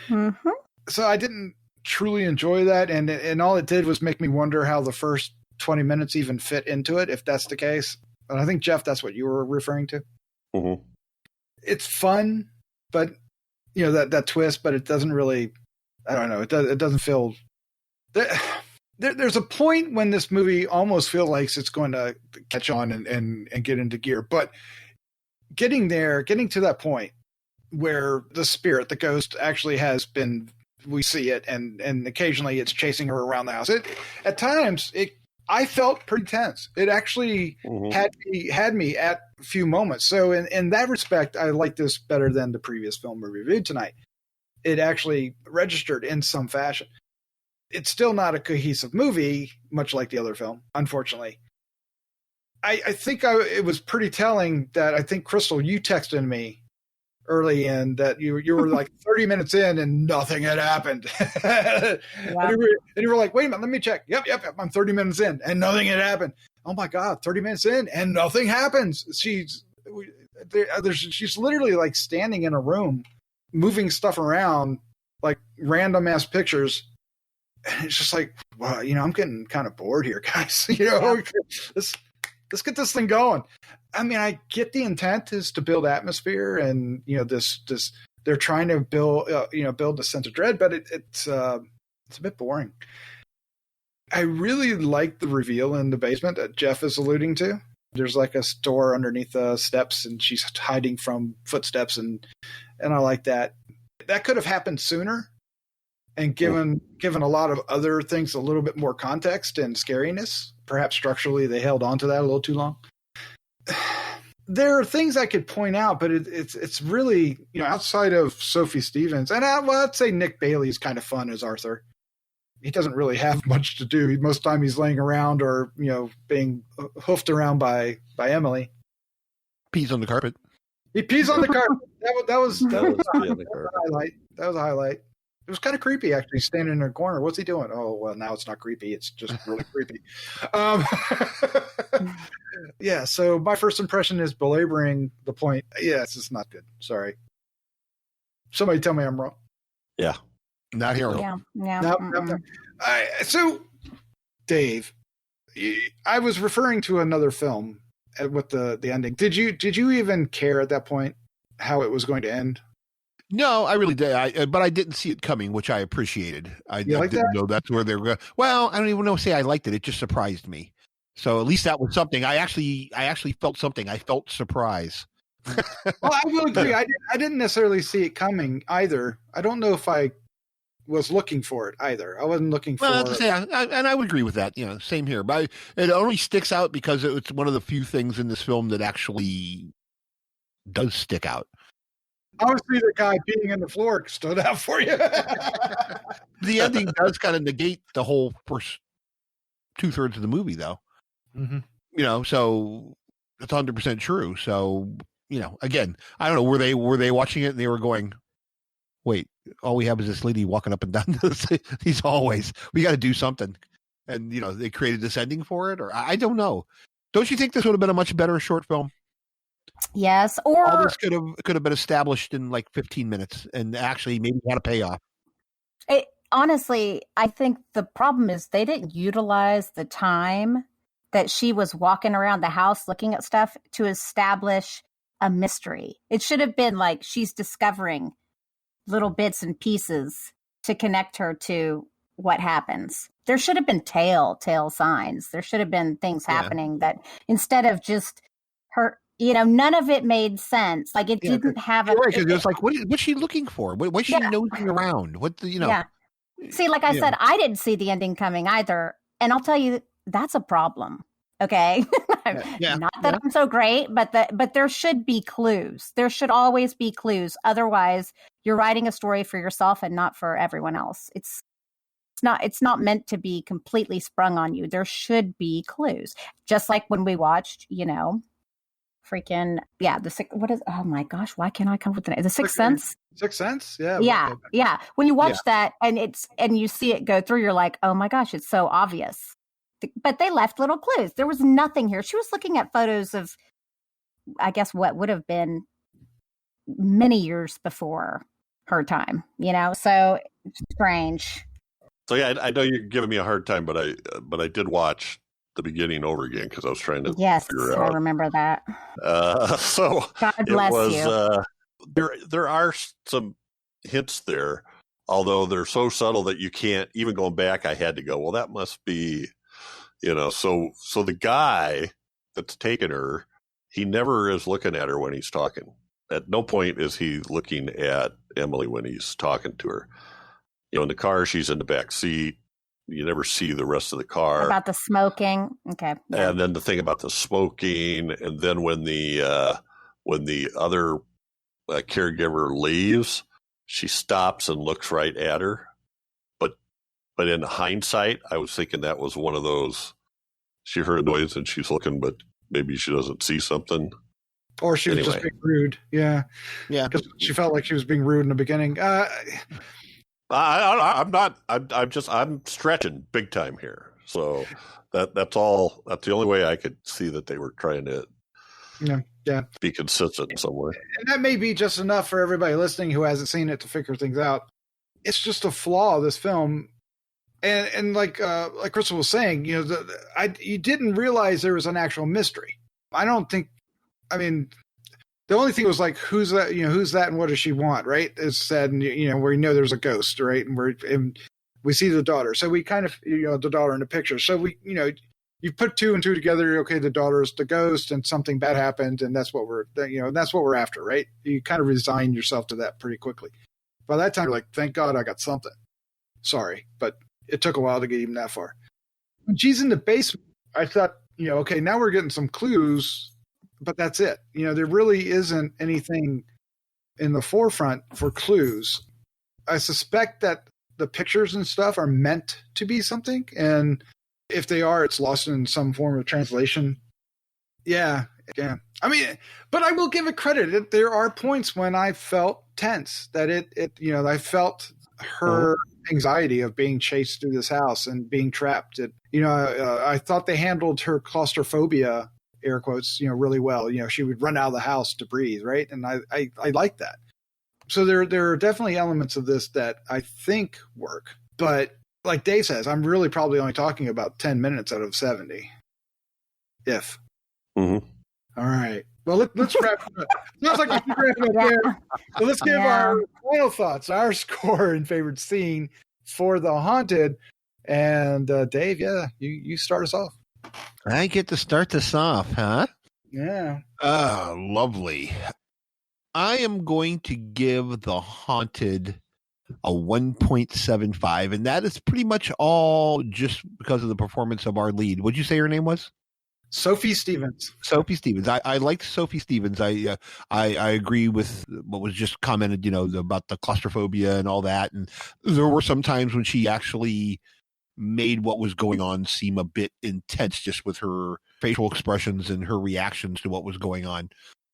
Mm-hmm. So I didn't truly enjoy that, and all it did was make me wonder how the first 20 minutes even fit into it, if that's the case. And I think, Jeff, that's what you were referring to. Mm-hmm. It's fun, but that twist, but it doesn't really. I don't know. It doesn't feel. There's a point when this movie almost feels like it's going to catch on and get into gear, but getting to that point where the spirit, the ghost, actually has been. We see it, and occasionally it's chasing her around the house. At times, I felt pretty tense. It actually had me at a few moments. So in that respect, I like this better than the previous film we reviewed tonight. It actually registered in some fashion. It's still not a cohesive movie, much like the other film, unfortunately. I think it was pretty telling that I think, Crystal, you texted me early in that you were like 30 minutes in and nothing had happened. And you were like, wait a minute, let me check. Yep. I'm 30 minutes in and nothing had happened. Oh my God, 30 minutes in and nothing happens. She's literally like standing in a room, moving stuff around, like random ass pictures. And it's just like, well, I'm getting kind of bored here, guys. Let's get this thing going. I mean, I get the intent is to build atmosphere, and this they're trying to build build a sense of dread, but it's a bit boring. I really like the reveal in the basement that Jeff is alluding to. There's like a store underneath the steps, and she's hiding from footsteps, and I like that. That could have happened sooner, and given a lot of other things a little bit more context and scariness. Perhaps structurally they held on to that a little too long. There are things I could point out, but it's really, outside of Sophie Stevens, and I'd say Nick Bailey is kind of fun as Arthur. He doesn't really have much to do. Most of the time he's laying around or, being hoofed around by Emily. Pees on the carpet. He pees on the carpet. That was a highlight. That was a highlight. It was kind of creepy, actually, standing in a corner. What's he doing? Oh, well, now it's not creepy. It's just really creepy. Yeah, so my first impression is belaboring the point. Yeah, it's just not good. Sorry. Somebody tell me I'm wrong. Yeah. Not here. Yeah. No. So, Dave, I was referring to another film with the ending. Did you even care at that point how it was going to end? No, I really did. But I didn't see it coming, which I appreciated. I didn't know that's where they were going. Well, I don't even know. Say I liked it. It just surprised me. So at least that was something. I actually felt something. I felt surprise. Well, I will agree. I didn't necessarily see it coming either. I don't know if I was looking for it either. I wasn't looking for it. And I would agree with that. Same here. But it only sticks out because it's one of the few things in this film that actually does stick out. Obviously, the guy peeing on the floor stood out for you. The ending does kind of negate the whole first 2/3 of the movie, though. Mm-hmm. So it's 100% true. So, again, I don't know. Were they watching it and they were going, wait, all we have is this lady walking up and down these hallways. We got to do something. And, they created this ending for it, or I don't know. Don't you think this would have been a much better short film? Yes, or all this could have been established in like 15 minutes and actually maybe had a payoff. Honestly, I think the problem is they didn't utilize the time that she was walking around the house looking at stuff to establish a mystery. It should have been like she's discovering little bits and pieces to connect her to what happens. There should have been tail signs. There should have been things happening that instead of just her. None of it made sense. Like it didn't have a. Right, because it was like, what's she looking for? What's she nosing around? Yeah. See, like I said, I didn't see the ending coming either, and I'll tell you that's a problem. Okay, not that I'm so great, but there should be clues. There should always be clues. Otherwise, you're writing a story for yourself and not for everyone else. It's not meant to be completely sprung on you. There should be clues, just like when we watched, what is, oh my gosh, why can't I come up with the name? The Sixth Sense? Sixth Sense? Yeah. Yeah. When you watch that and you see it go through, you're like, oh my gosh, it's so obvious. But they left little clues. There was nothing here. She was looking at photos of, I guess, what would have been many years before her time, so it's strange. So yeah, I know you're giving me a hard time, but I did watch the beginning over again because I was trying to figure out. I remember that. So God bless you. There are some hints there, although they're so subtle that you can't even going back. I had to go, well, that must be, so the guy that's taken her, he never is looking at her when he's talking. At no point is he looking at Emily when he's talking to her. In the car, she's in the back seat. You never see the rest of the car. About the smoking. Okay. Yeah. And then the thing about the smoking. And then when the other caregiver leaves, she stops and looks right at her. But in hindsight, I was thinking that was one of those, she heard a noise and she's looking, but maybe she doesn't see something. Or she was just being rude. Yeah. Yeah. Because she felt like she was being rude in the beginning. I'm stretching big time here. So that's the only way I could see that they were trying to be consistent in some way. And that may be just enough for everybody listening who hasn't seen it to figure things out. It's just a flaw of this film. And like Crystal was saying, you you didn't realize there was an actual mystery. The only thing was like, who's that? Who's that, and what does she want? Right? It's said, and where there's a ghost, right? And we see the daughter, so we kind of the daughter in the picture. So we you put two and two together. Okay, the daughter is the ghost, and something bad happened, and that's what we're after, right? You kind of resign yourself to that pretty quickly. By that time, you're like, thank God I got something. Sorry, but it took a while to get even that far. When she's in the basement, I thought, okay, now we're getting some clues. But that's it. There really isn't anything in the forefront for clues. I suspect that the pictures and stuff are meant to be something. And if they are, it's lost in some form of translation. Yeah. But I will give it credit. There are points when I felt tense, that I felt her anxiety of being chased through this house and being trapped. I thought they handled her claustrophobia, air quotes, really well. She would run out of the house to breathe, right? And I like that. So there are definitely elements of this that I think work. But like Dave says, I'm really probably only talking about 10 minutes out of 70. If. Mm-hmm. All right. Well, let's wrap it up. Sounds like we should wrap it up there. So let's give our final thoughts, our score and favorite scene for The Haunted. And Dave, you start us off. I get to start this off, huh? Yeah. Lovely. I am going to give The Haunted a 1.75, and that is pretty much all just because of the performance of our lead. What'd you say her name was? Sophie Stevens. Sophie Stevens. I liked Sophie Stevens. I agree with what was just commented, about the claustrophobia and all that. And there were some times when she actually made what was going on seem a bit intense, just with her facial expressions and her reactions to what was going on.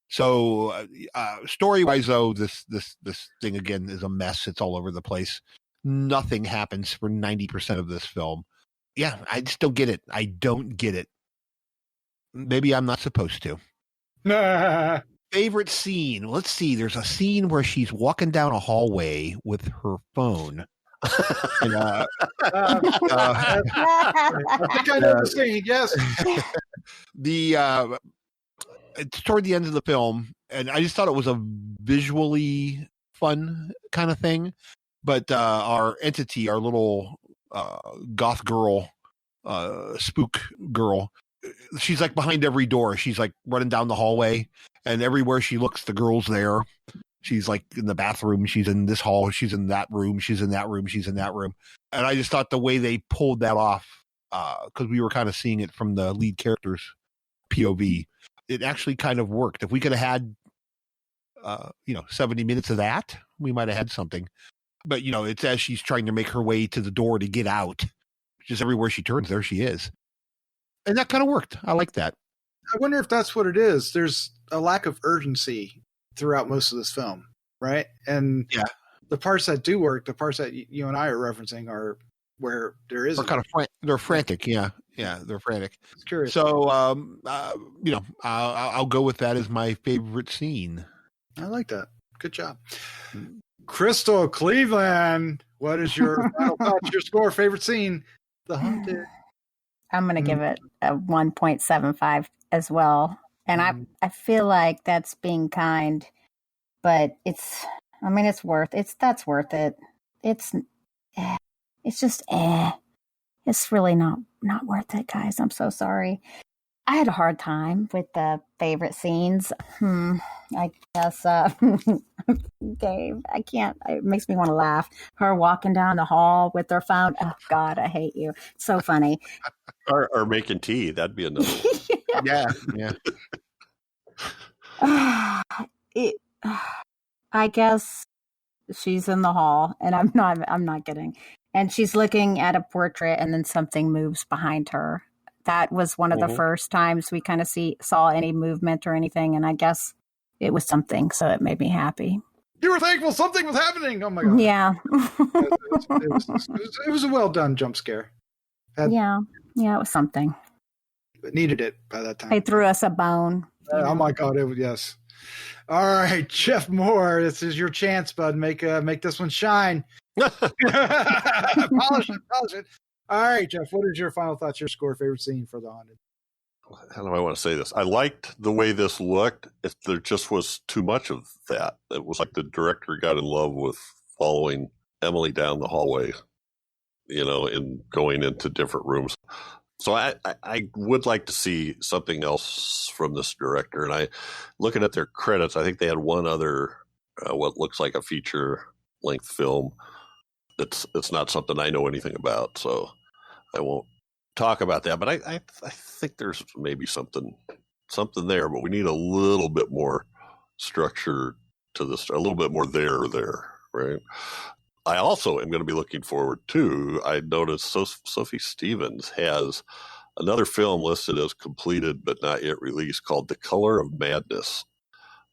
So story-wise, though, this thing again is a mess. It's all over the place. Nothing happens for 90% of this film. Yeah, I just don't get it. I don't get it. Maybe I'm not supposed to. Favorite scene? Let's see. There's a scene where she's walking down a hallway with her phone. And, I think I know the scene. Yes. It's toward the end of the film, and I just thought it was a visually fun kind of thing. But our entity, our little goth girl, spook girl, she's like behind every door. She's like running down the hallway, and everywhere she looks, the girl's there. She's like in the bathroom. She's in this hall. She's in that room. She's in that room. She's in that room. And I just thought the way they pulled that off, because we were kind of seeing it from the lead character's POV, it actually kind of worked. If we could have had, 70 minutes of that, we might have had something. But, it's as she's trying to make her way to the door to get out. Just everywhere she turns, there she is. And that kind of worked. I like that. I wonder if that's what it is. There's a lack of urgency throughout most of this film, right? And the parts that do work, the parts that you and I are referencing, are where there is. They're kind of they're frantic. Yeah, they're frantic. It's curious. So, I'll go with that as my favorite scene. I like that. Good job. Crystal Cleveland, what is your final thoughts, your score, favorite scene? The Haunted. I'm going to give it a 1.75 as well. And I feel like that's being kind, but it's worth it. That's worth it. It's just it's really not worth it, guys. I'm so sorry. I had a hard time with the favorite scenes. I guess, Dave, I can't, it makes me want to laugh. Her walking down the hall with her phone. Oh God, I hate you. So funny. Or making tea. That'd be another one. Yeah. I guess she's in the hall, and I'm not kidding. And she's looking at a portrait, and then something moves behind her. that was one of the first times we kind of saw any movement or anything. And I guess it was something. So it made me happy. You were thankful something was happening. Oh my God. Yeah. It was a well done jump scare. Yeah, it was something. It needed it by that time. They threw us a bone. Oh my God! Yes. All right, Jeff Mohr, this is your chance, bud. Make this one shine. Polish it. All right, Jeff. What is your final thoughts? Your score, favorite scene for The Haunted? How do I want to say this? I liked the way this looked. There just was too much of that. It was like the director got in love with following Emily down the hallway, and going into different rooms. So I would like to see something else from this director. And looking at their credits, I think they had one other, what looks like a feature-length film. It's not something I know anything about, so I won't talk about that. But I think there's maybe something there, but we need a little bit more structure to this, a little bit more there, right? I also am going to be looking forward to, I noticed Sophie Stevens has another film listed as completed but not yet released called The Color of Madness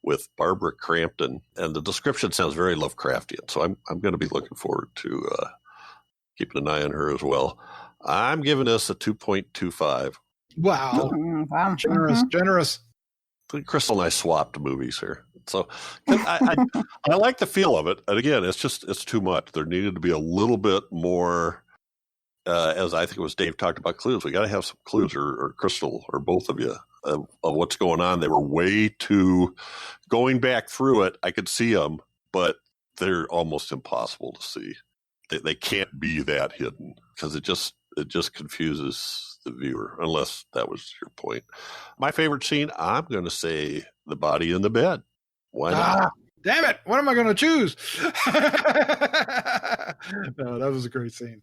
with Barbara Crampton. And the description sounds very Lovecraftian. So I'm going to be looking forward to keeping an eye on her as well. I'm giving this a 2.25. Wow. Wow. Generous. Crystal and I swapped movies here. So I like the feel of it. And again, it's too much. There needed to be a little bit more, as I think it was Dave talked about clues. We got to have some clues, or Crystal, or both of you, of what's going on. They were way too, going back through it, I could see them, but they're almost impossible to see. They can't be that hidden because it just confuses the viewer, unless that was your point. My favorite scene, I'm going to say the body in the bed. Why not? Damn it! What am I going to choose? No, that was a great scene.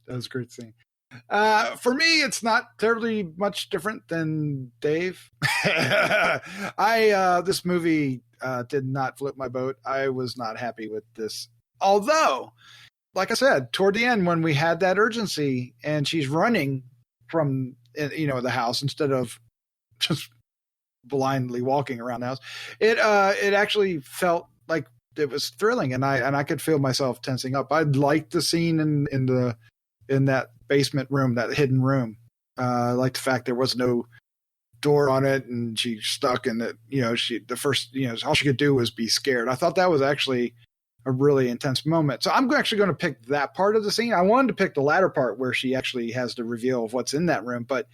For me, it's not terribly much different than Dave. This movie did not float my boat. I was not happy with this. Although, like I said, toward the end, when we had that urgency and she's running from the house instead of just blindly walking around the house, it actually felt like it was thrilling, and I could feel myself tensing up. I liked the scene in that basement room, that hidden room. I liked the fact there was no door on it, and she's stuck in it. All she could do was be scared. I thought that was actually a really intense moment. So I'm actually going to pick that part of the scene. I wanted to pick the latter part where she actually has the reveal of what's in that room, but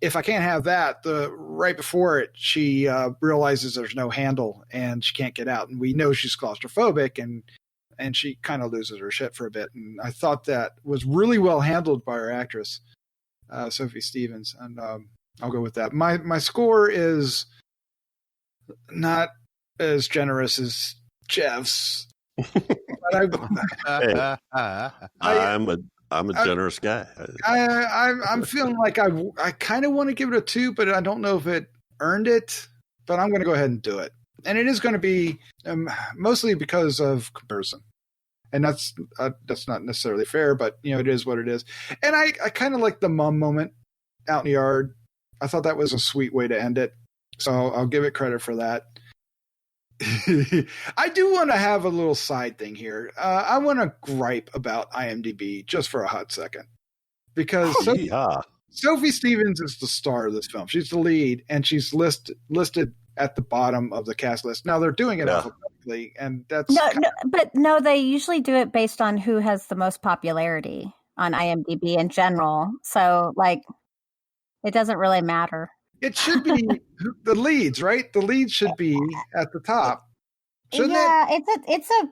if I can't have that, right before it, she realizes there's no handle and she can't get out, and we know she's claustrophobic, and she kind of loses her shit for a bit. And I thought that was really well handled by our actress, Sophie Stevens, and I'll go with that. My score is not as generous as Jeff's. But I'm a generous guy. I'm feeling like I kind of want to give it a 2, but I don't know if it earned it. But I'm going to go ahead and do it, and it is going to be mostly because of comparison, and that's not necessarily fair, but it is what it is. And I kind of like the mom moment out in the yard. I thought that was a sweet way to end it, so I'll give it credit for that. I do want to have a little side thing here. I want to gripe about IMDb just for a hot second, because Sophie Stevens is the star of this film. She's the lead, and she's listed at the bottom of the cast list. Now they're doing it alphabetically, and that's no. They usually do it based on who has the most popularity on IMDb in general. So, it doesn't really matter. It should be the leads, right? The leads should be at the top. Shouldn't it?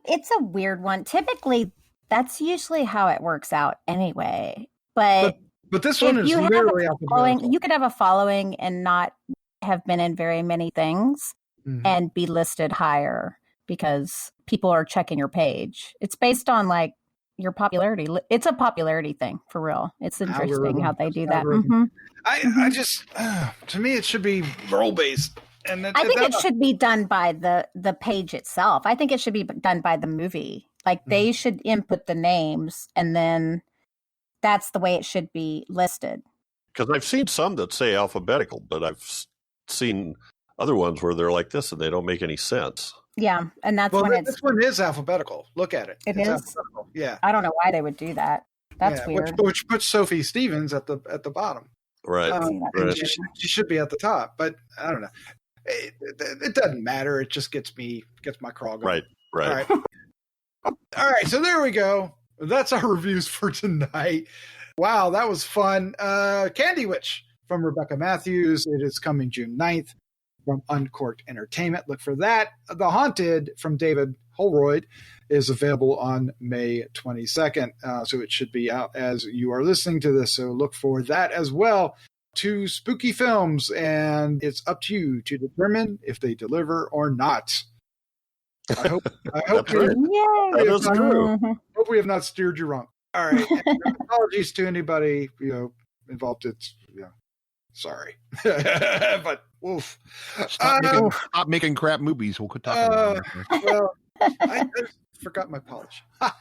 It's a weird one. Typically, that's usually how it works out anyway. But this one is literally you could have a following and not have been in very many things and be listed higher because people are checking your page. It's based on your popularity. It's a popularity thing for real. It's interesting how they do that. Mm-hmm. I just, to me, it should be role based. And I think it should be done by the page itself. I think it should be done by the movie. They should input the names, and then that's the way it should be listed. Because I've seen some that say alphabetical, but I've seen other ones where they're like this and they don't make any sense. Yeah, and that's when it's... This one is alphabetical. Look at it. It's alphabetical. Yeah. I don't know why they would do that. That's weird. Which puts Sophie Stevens at the bottom. Right. Right. She should be at the top, but I don't know. It doesn't matter. It just gets my craw going. Right. All right. So there we go. That's our reviews for tonight. Wow, that was fun. Candy Witch from Rebecca Matthews. It is coming June 9th from Uncorked Entertainment. Look for that. The Haunted from David Holroyd is available on May 22nd. So it should be out as you are listening to this. So look for that as well. 2 spooky films, and it's up to you to determine if they deliver or not. I hope hope we have not steered you wrong. All right. Apologies to anybody involved. It's sorry, but oof. Stop making crap movies. We'll quit talking about it. Well, I forgot my polish. Why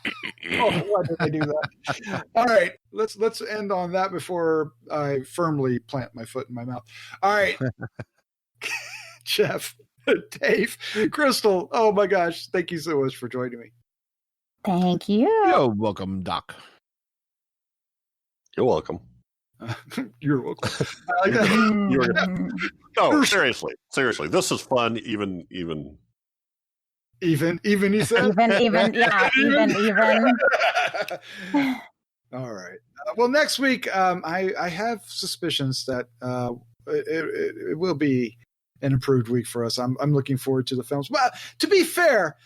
did I do that? All right, let's end on that before I firmly plant my foot in my mouth. All right, Jeff, Dave, Crystal. Oh my gosh, thank you so much for joining me. Thank you. You're welcome, Doc. You're welcome. You're welcome. No, seriously. This is fun. Even. You said even. All right. Well, next week, I have suspicions that it will be an improved week for us. I'm looking forward to the films. Well, to be fair,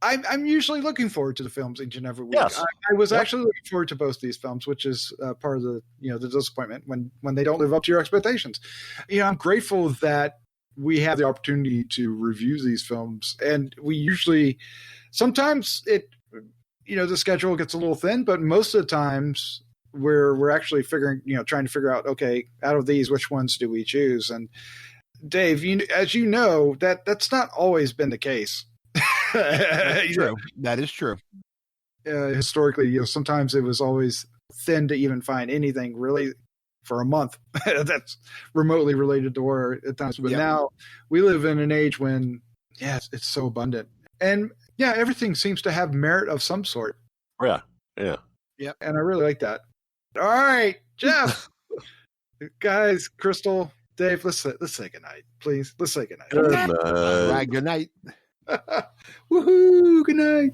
I'm usually looking forward to the films each and every week. Yes. I was actually looking forward to both these films, which is part of the the disappointment when they don't live up to your expectations. I'm grateful that we have the opportunity to review these films, and we usually sometimes the schedule gets a little thin, but most of the times we're actually trying to figure out, okay, out of these, which ones do we choose? And Dave, as you know, that's not always been the case. True. That is true. Historically, sometimes it was always thin to even find anything really for a month that's remotely related to horror at times. But now we live in an age when, it's so abundant. And everything seems to have merit of some sort. Yeah. And I really like that. All right, Jeff. Guys, Crystal, Dave, let's say goodnight, please. Let's say goodnight. Good night. All right, good night. Woohoo! Good night.